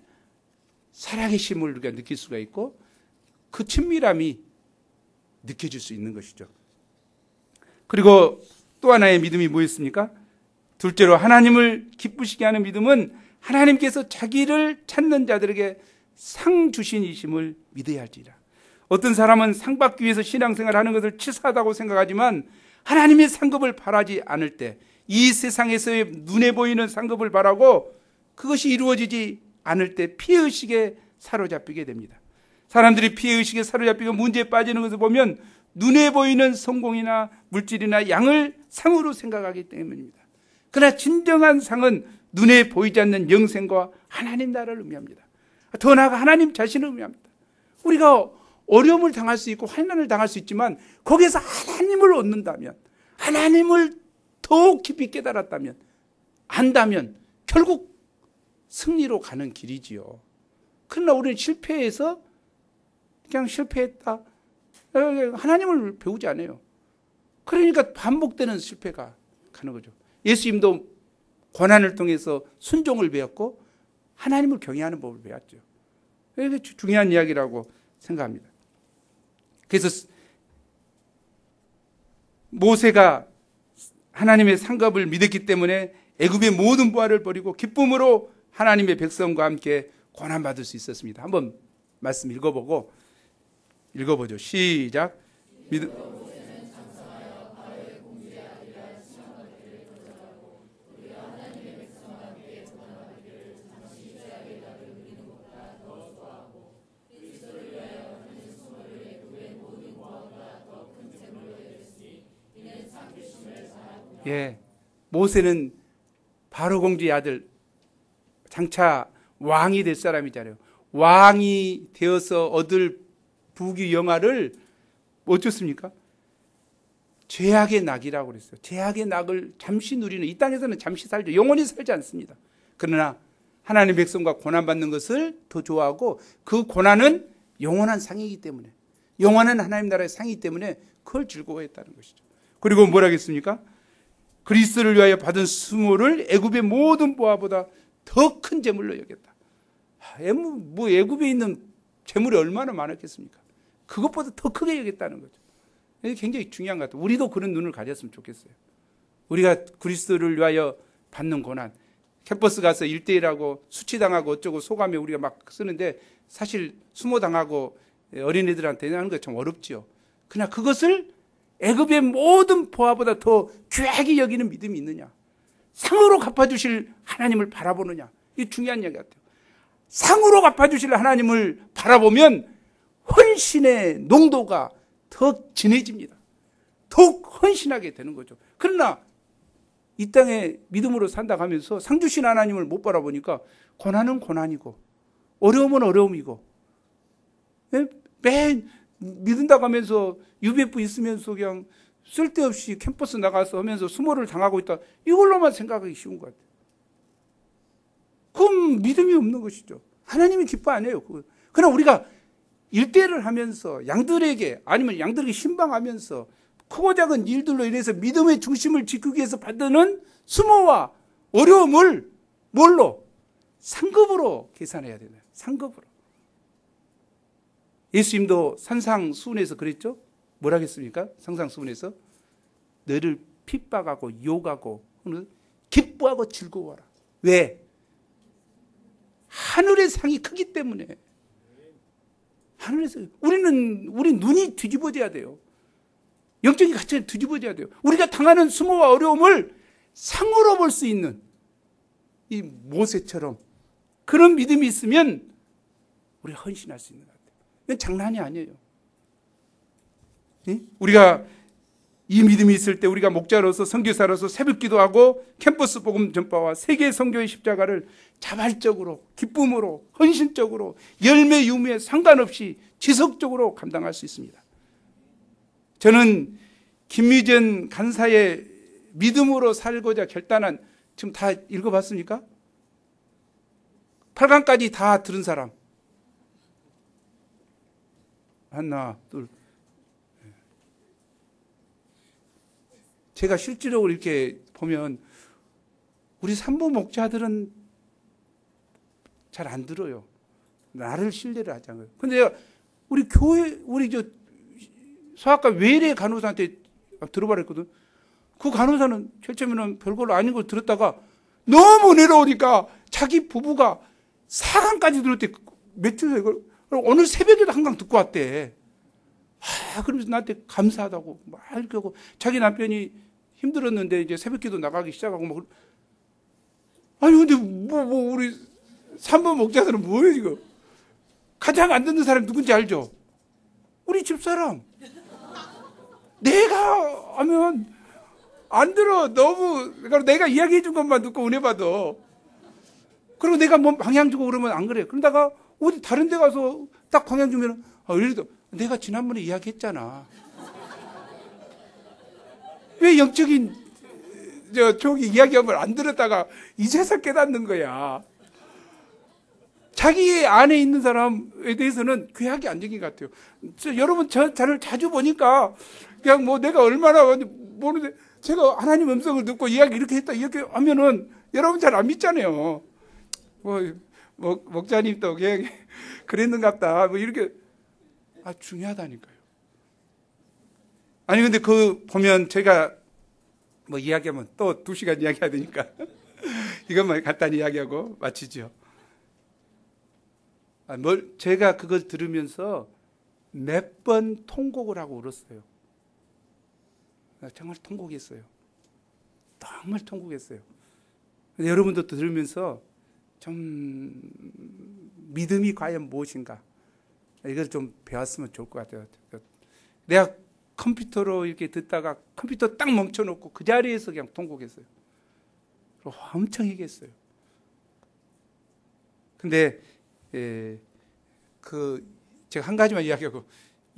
살아계심을 우리가 느낄 수가 있고 그 친밀함이 느껴질 수 있는 것이죠. 그리고 또 하나의 믿음이 뭐였습니까? 둘째로 하나님을 기쁘시게 하는 믿음은 하나님께서 자기를 찾는 자들에게 상 주신이심을 믿어야 할지라. 어떤 사람은 상 받기 위해서 신앙생활을 하는 것을 치사하다고 생각하지만 하나님의 상급을 바라지 않을 때 이 세상에서의 눈에 보이는 상급을 바라고 그것이 이루어지지 않을 때 피해의식에 사로잡히게 됩니다. 사람들이 피해의식에 사로잡히고 문제에 빠지는 것을 보면 눈에 보이는 성공이나 물질이나 양을 상으로 생각하기 때문입니다. 그러나 진정한 상은 눈에 보이지 않는 영생과 하나님 나라를 의미합니다. 더 나아가 하나님 자신을 의미합니다. 우리가 어려움을 당할 수 있고 환난을 당할 수 있지만 거기에서 하나님을 얻는다면, 하나님을 더욱 깊이 깨달았다면, 안다면 결국 승리로 가는 길이지요. 그러나 우리는 실패해서 그냥 실패했다. 하나님을 배우지 않아요. 그러니까 반복되는 실패가 가는 거죠. 예수님도 고난을 통해서 순종을 배웠고 하나님을 경외하는 법을 배웠죠. 이게 중요한 이야기라고 생각합니다. 그래서 모세가 하나님의 상급을 믿었기 때문에 애굽의 모든 부하를 버리고 기쁨으로 하나님의 백성과 함께 고난받을 수 있었습니다. 한번 말씀 읽어보죠. 시작. 예, 모세는 바로 공주의 아들, 장차 왕이 될 사람이잖아요. 왕이 되어서 얻을 부귀 영화를 뭐 줬습니까? 죄악의 낙이라고 그랬어요. 죄악의 낙을 잠시 누리는, 이 땅에서는 잠시 살죠. 영원히 살지 않습니다. 그러나 하나님 백성과 고난받는 것을 더 좋아하고 그 고난은 영원한 상이기 때문에, 영원한 하나님 나라의 상이기 때문에 그걸 즐거워했다는 것이죠. 그리고 뭐라 했습니까? 그리스도를 위하여 받은 수모를 애굽의 모든 보화보다 더 큰 재물로 여겼다. 애굽에 있는 재물이 얼마나 많았겠습니까? 그것보다 더 크게 여겼다는 거죠. 이게 굉장히 중요한 것 같아요. 우리도 그런 눈을 가졌으면 좋겠어요. 우리가 그리스도를 위하여 받는 고난, 캠퍼스 가서 1대1하고 수치당하고 어쩌고 소감에 우리가 막 쓰는데 사실 수모당하고 어린애들한테 하는 거 참 어렵지요. 그러나 그것을 애굽의 모든 보화보다 더 귀하게 여기는 믿음이 있느냐, 상으로 갚아주실 하나님을 바라보느냐, 이게 중요한 이야기 같아요. 상으로 갚아주실 하나님을 바라보면 헌신의 농도가 더 진해집니다. 더욱 헌신하게 되는 거죠. 그러나 이 땅에 믿음으로 산다 하면서 상 주신 하나님을 못 바라보니까 고난은 고난이고 어려움은 어려움이고, 맨 믿는다고 하면서 UBF 있으면서 그냥 쓸데없이 캠퍼스 나가서 하면서 수모를 당하고 있다, 이걸로만 생각하기 쉬운 것 같아요. 그건 믿음이 없는 것이죠. 하나님이 기뻐 안 해요. 그러나 우리가 일대를 하면서 양들에게, 아니면 양들에게 신방하면서 크고 작은 일들로 인해서 믿음의 중심을 지키기 위해서 받는 수모와 어려움을 뭘로? 상급으로 계산해야 되나요? 상급으로. 예수님도 산상수훈에서 그랬죠? 뭐라 했습니까? 산상수훈에서 너를 핍박하고 욕하고 기뻐하고 즐거워하라. 왜? 하늘의 상이 크기 때문에. 하늘에서 우리 눈이 뒤집어져야 돼요. 영적인 가치가 뒤집어져야 돼요. 우리가 당하는 수모와 어려움을 상으로 볼 수 있는 이 모세처럼 그런 믿음이 있으면 우리가 헌신할 수 있는 것 같아요. 이건 장난이 아니에요. 우리가 이 믿음이 있을 때 우리가 목자로서 선교사로서 새벽 기도하고 캠퍼스 복음 전파와 세계 선교의 십자가를 자발적으로, 기쁨으로, 헌신적으로, 열매 유무에 상관없이 지속적으로 감당할 수 있습니다. 저는 김미전 간사의 믿음으로 살고자 결단한, 지금 다 읽어봤습니까? 8강까지 다 들은 사람. 하나, 둘. 제가 실질적으로 이렇게 보면 우리 산부 목자들은 잘 안 들어요. 나를 신뢰를 하지 않아요. 근데 우리 교회, 우리 소아과 외래 간호사한테 들어봐라 했거든. 그 간호사는 처음에는 별걸로 아닌 걸 들었다가 너무 은혜로우니까 자기 부부가 4강까지 들을 때 며칠 이걸 오늘 새벽에도 한 강 듣고 왔대. 그러면서 나한테 감사하다고 막 이렇게 하고, 자기 남편이 힘들었는데 이제 새벽기도 나가기 시작하고 막. 아니 근데 우리 산부 목자들은 뭐예요 지금? 가장 안 듣는 사람이 누군지 알죠? 우리 집사람. 내가 하면 안 들어. 너무 내가 이야기해 준 것만 듣고 은혜 받아. 그리고 내가 뭐 방향 주고 그러면 안 그래. 그러다가 어디 다른 데 가서 딱 방향 주면 예를 들어 내가 지난번에 이야기했잖아. 왜 영적인 저기 이야기하면 안 들었다가 이제서 깨닫는 거야. 자기 안에 있는 사람에 대해서는 귀하게 안 적인 것 같아요. 여러분 저를 자주 보니까 그냥 뭐 내가 얼마나 모르는데 제가 하나님 음성을 듣고 이야기 이렇게 했다 이렇게 하면은 여러분 잘 안 믿잖아요. 목자님 또 그냥 그랬는갑다. 뭐 이렇게. 중요하다니까요. 아니 근데 보면 제가 뭐 이야기하면 또 2시간 이야기해야 되니까 이것만 간단히 이야기하고 마치죠. 제가 그걸 들으면서 몇 번 통곡을 하고 울었어요. 정말 통곡했어요. 정말 통곡했어요. 여러분도 들으면서 좀 믿음이 과연 무엇인가, 이걸 좀 배웠으면 좋을 것 같아요. 내가 컴퓨터로 이렇게 듣다가 컴퓨터 딱 멈춰놓고 그 자리에서 그냥 통곡했어요. 엄청 얘기했어요. 근데 제가 한 가지만 이야기하고,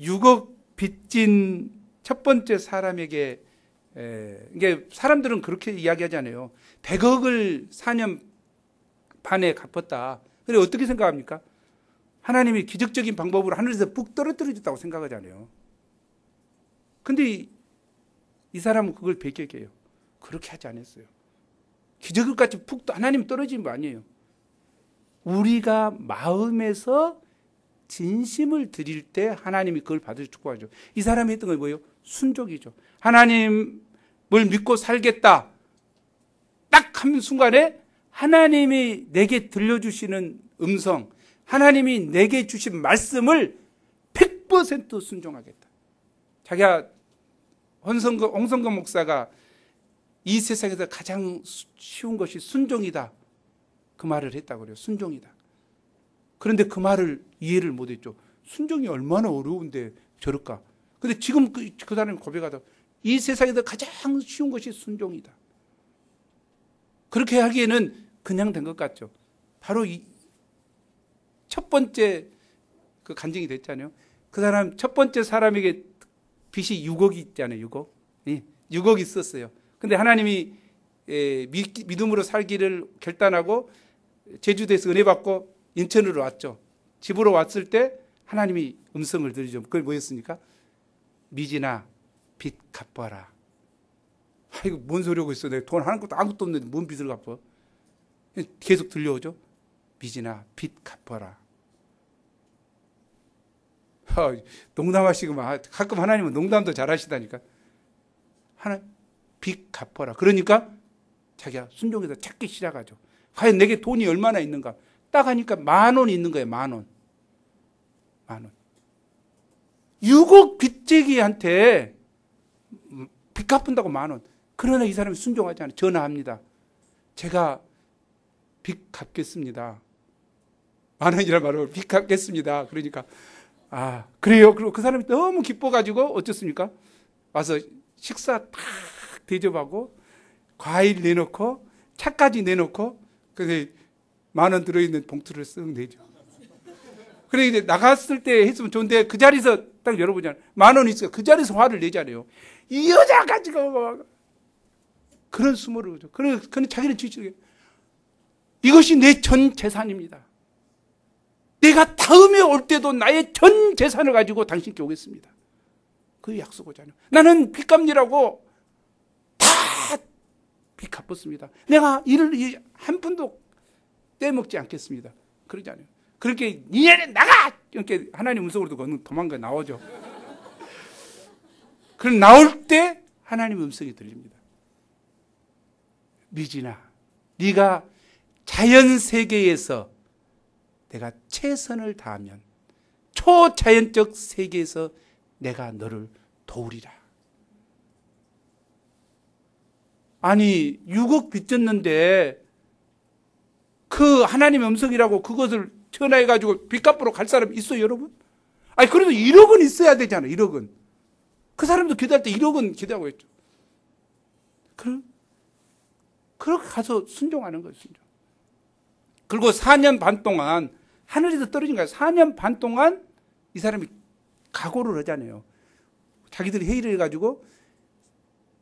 6억 빚진 첫 번째 사람에게, 이게 사람들은 그렇게 이야기하잖아요. 100억을 4년 반에 갚았다. 근데 어떻게 생각합니까? 하나님이 기적적인 방법으로 하늘에서 푹 떨어뜨려줬다고 생각하잖아요. 근데 이 사람은 그걸 배격해요. 그렇게 하지 않았어요. 기적같이 푹 하나님 떨어진 거 아니에요. 우리가 마음에서 진심을 드릴 때 하나님이 그걸 받으셔 축복하죠. 이 사람이 했던 게 뭐예요? 순종이죠. 하나님을 믿고 살겠다. 딱 하는 순간에 하나님이 내게 들려주시는 음성, 하나님이 내게 주신 말씀을 100% 순종하겠다. 자기가 홍성근 목사가 이 세상에서 가장 쉬운 것이 순종이다. 그 말을 했다고 그래요. 순종이다. 그런데 그 말을 이해를 못했죠. 순종이 얼마나 어려운데 저럴까. 근데 지금 그 사람이 고백하다. 이 세상에서 가장 쉬운 것이 순종이다. 그렇게 하기에는 그냥 된 것 같죠. 바로 이 첫 번째 그 간증이 됐잖아요. 그 사람 첫 번째 사람에게 빚이 6억이 있잖아요. 6억. 예, 6억이 있었어요. 근데 하나님이 믿음으로 살기를 결단하고 제주도에서 은혜 받고 인천으로 왔죠. 집으로 왔을 때 하나님이 음성을 들으죠. 그게 뭐였습니까? 미진아, 빚 갚아라. 이거 뭔 소리하고 있어. 내가 돈 하는 것도 아무것도 없는데 뭔 빚을 갚아. 계속 들려오죠. 미진아, 빚 갚아라. 농담하시구만. 가끔 하나님은 농담도 잘하시다니까. 빚 갚아라. 그러니까 자기가 순종해서 찾기 시작하죠. 과연 내게 돈이 얼마나 있는가. 딱 하니까 10,000원 있는 거예요. 10,000원. 10,000원. 6억 빚쟁이한테 빚 갚은다고 10,000원. 그러나 이 사람이 순종하지 않아요. 전화합니다. 제가 빚 갚겠습니다. 10,000원이라 말하고 빚 갚겠습니다. 그러니까 그래요. 그리고 그 사람이 너무 기뻐가지고 어쩌습니까? 와서 식사 탁 대접하고 과일 내놓고 차까지 내놓고 그래서 10,000원 들어있는 봉투를 쓱 내죠. 그래 이제 나갔을 때 했으면 좋은데 그 자리에서 딱 열어보잖아요. 10,000원 있어요. 그 자리에서 화를 내잖아요. 이 여자 가지고 그런 수모를 그죠. 그는 자기는 지치게 이것이 내 전 재산입니다. 내가 다음에 올 때도 나의 전 재산을 가지고 당신께 오겠습니다. 그 약속하잖아요. 나는 빚 갚느라고 다 빚 갚았습니다. 내가 일을 한 푼도 떼먹지 않겠습니다. 그러잖아요. 그렇게 니네 나가! 이렇게 하나님 음성으로 듣고 도망가 나오죠. 그럼 나올 때 하나님 음성이 들립니다. 미진아, 네가 자연 세계에서 내가 최선을 다하면 초자연적 세계에서 내가 너를 도우리라. 아니 6억 빚졌는데 그 하나님의 음성이라고 그것을 전화해가지고 빚 갚으러 갈 사람 있어요, 여러분? 아니 그래도 1억은 있어야 되잖아요. 1억은. 그 사람도 기도할 때 1억은 기도하고 있죠. 그렇게 가서 순종하는 거예요. 순종. 그리고 4년 반 동안 하늘에서 떨어진 거예요. 4년 반 동안 이 사람이 각오를 하잖아요. 자기들이 회의를 해가지고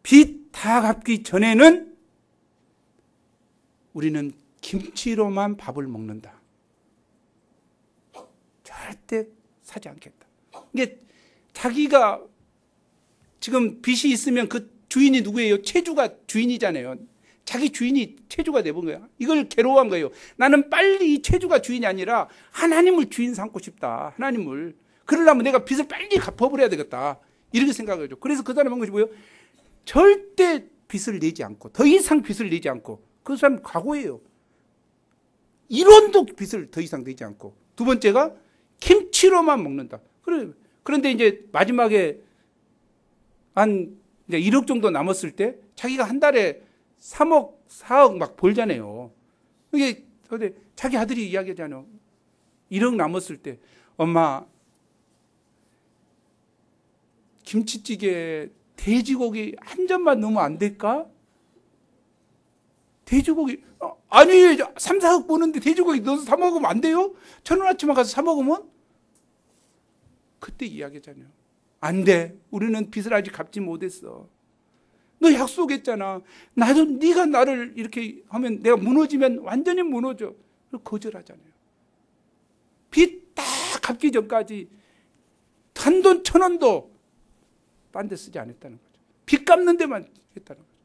빚 다 갚기 전에는 우리는 김치로만 밥을 먹는다. 절대 사지 않겠다. 이게 자기가 지금 빚이 있으면 그 주인이 누구예요? 채주가 주인이잖아요. 자기 주인이 채주가 돼본 거야. 이걸 괴로워한 거예요. 나는 빨리 이 채주가 주인이 아니라 하나님을 주인 삼고 싶다. 하나님을. 그러려면 내가 빚을 빨리 갚아버려야 되겠다. 이렇게 생각하죠. 그래서 그 사람은 것이 뭐예요? 절대 빚을 내지 않고 더 이상 빚을 내지 않고 그 사람 각오예요. 1원도 빚을 더 이상 내지 않고 두 번째가 김치로만 먹는다. 그런데 이제 마지막에 한 이제 1억 정도 남았을 때 자기가 한 달에 3억, 4억 막 벌잖아요. 이게 자기 아들이 이야기하잖아요. 1억 남았을 때 엄마 김치찌개 돼지고기 한 점만 넣으면 안 될까? 돼지고기 아니 3, 4억 버는데 돼지고기 넣어서 사 먹으면 안 돼요? 천원아침에 가서 사 먹으면? 그때 이야기하잖아요. 안 돼. 우리는 빚을 아직 갚지 못했어. 너 약속했잖아. 나도 네가 나를 이렇게 하면 내가 무너지면 완전히 무너져. 거절하잖아요. 빚 다 갚기 전까지 단돈 1,000원도 딴 데 쓰지 않았다는 거죠. 빚 갚는 데만 했다는 거죠.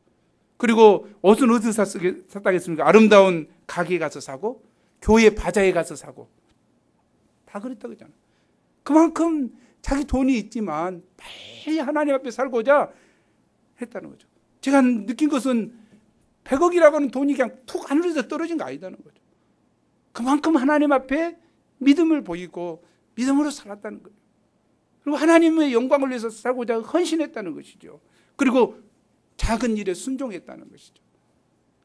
그리고 옷은 어디서 샀다겠습니까? 아름다운 가게에 가서 사고 교회 바자에 가서 사고 다 그랬다고 했잖아요. 그만큼 자기 돈이 있지만 빨리 하나님 앞에 살고자 했다는 거죠. 제가 느낀 것은 100억이라고 하는 돈이 그냥 툭 하늘에서 떨어진 거 아니다는 거죠. 그만큼 하나님 앞에 믿음을 보이고 믿음으로 살았다는 거예요. 그리고 하나님의 영광을 위해서 살고자 헌신했다는 것이죠. 그리고 작은 일에 순종했다는 것이죠.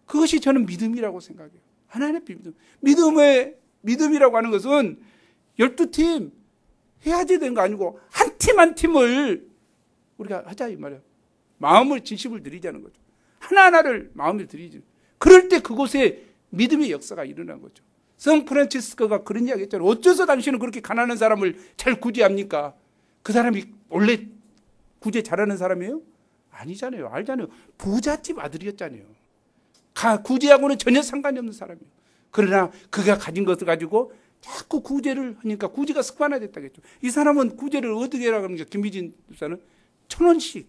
그것이 저는 믿음이라고 생각해요. 하나님의 믿음. 믿음이라고 하는 것은 12팀 해야지 되는 거 아니고 한 팀 한 팀을 우리가 하자 이 말이에요. 마음을 진심을 들이자는 거죠. 하나하나를 마음을 들이지. 그럴 때 그곳에 믿음의 역사가 일어난 거죠. 성 프란치스코가 그런 이야기 했잖아요. 어째서 당신은 그렇게 가난한 사람을 잘 구제합니까? 그 사람이 원래 구제 잘하는 사람이에요? 아니잖아요. 알잖아요. 부잣집 아들이었잖아요. 구제하고는 전혀 상관이 없는 사람이에요. 그러나 그가 가진 것을 가지고 자꾸 구제를 하니까 구제가 습관화됐다겠죠. 이 사람은 구제를 어떻게 하라고 하는 게 김미진 집사는 1,000원씩.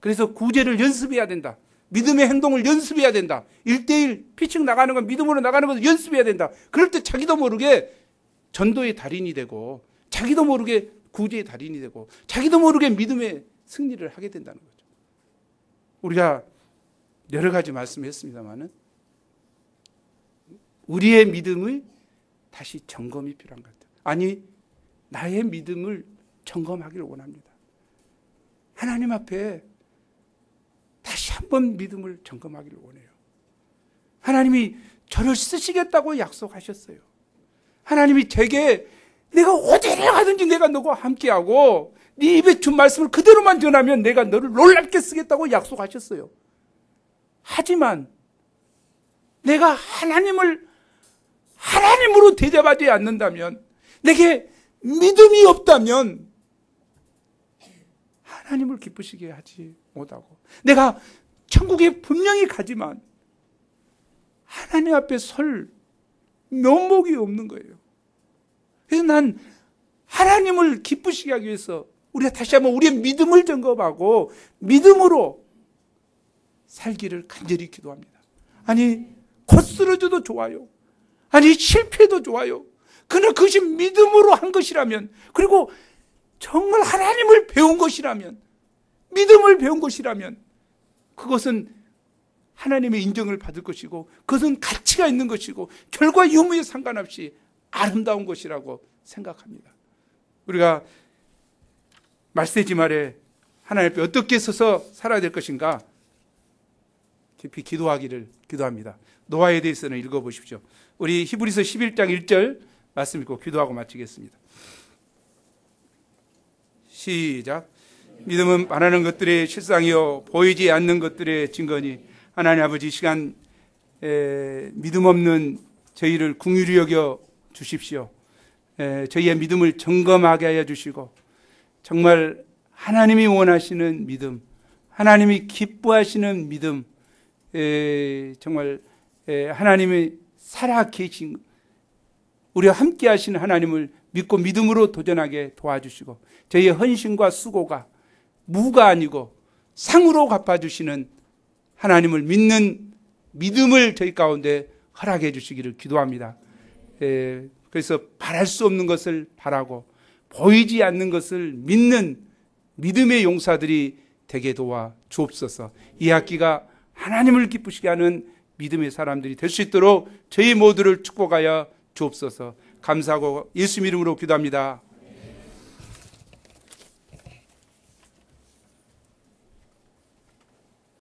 그래서 구제를 연습해야 된다. 믿음의 행동을 연습해야 된다. 1대1 피칭 나가는 건 믿음으로 나가는 것을 연습해야 된다. 그럴 때 자기도 모르게 전도의 달인이 되고 자기도 모르게 구제의 달인이 되고 자기도 모르게 믿음의 승리를 하게 된다는 거죠. 우리가 여러 가지 말씀했습니다마는 우리의 믿음의 다시 점검이 필요한 것 같아요. 아니, 나의 믿음을 점검하기를 원합니다. 하나님 앞에 다시 한번 믿음을 점검하기를 원해요. 하나님이 저를 쓰시겠다고 약속하셨어요. 하나님이 제게 내가 어디를 가든지 내가 너와 함께하고 네 입에 준 말씀을 그대로만 전하면 내가 너를 놀랍게 쓰겠다고 약속하셨어요. 하지만 내가 하나님으로 대접하지 않는다면, 내게 믿음이 없다면 하나님을 기쁘시게 하지 못하고, 내가 천국에 분명히 가지만 하나님 앞에 설 면목이 없는 거예요. 그래서 난 하나님을 기쁘시게 하기 위해서 우리가 다시 한번 우리의 믿음을 점검하고 믿음으로 살기를 간절히 기도합니다. 아니, 곧 쓰러져도 좋아요. 아니, 실패도 좋아요. 그러나 그것이 믿음으로 한 것이라면, 그리고 정말 하나님을 배운 것이라면, 믿음을 배운 것이라면 그것은 하나님의 인정을 받을 것이고 그것은 가치가 있는 것이고 결과 유무에 상관없이 아름다운 것이라고 생각합니다. 우리가 말세지 말에 하나님 앞에 어떻게 서서 살아야 될 것인가 깊이 기도합니다. 노아에 대해서는 읽어보십시오. 우리 히브리서 11장 1절 말씀 읽고 기도하고 마치겠습니다. 시작. 믿음은 바라는 것들의 실상이요 보이지 않는 것들의 증거니 하나님 아버지, 시간 믿음 없는 저희를 긍휼히 여겨 주십시오. 저희의 믿음을 점검하게 하여 주시고 정말 하나님이 원하시는 믿음, 하나님이 기뻐하시는 믿음, 정말 하나님이 살아계신 우리와 함께 하시는 하나님을 믿고 믿음으로 도전하게 도와주시고 저희의 헌신과 수고가 무가 아니고 상으로 갚아주시는 하나님을 믿는 믿음을 저희 가운데 허락해 주시기를 기도합니다. 그래서 바랄 수 없는 것을 바라고 보이지 않는 것을 믿는 믿음의 용사들이 되게 도와 주옵소서. 이 학기가 하나님을 기쁘시게 하는 믿음의 사람들이 될 수 있도록 저희 모두를 축복하여 주옵소서. 감사하고 예수 이름으로 기도합니다.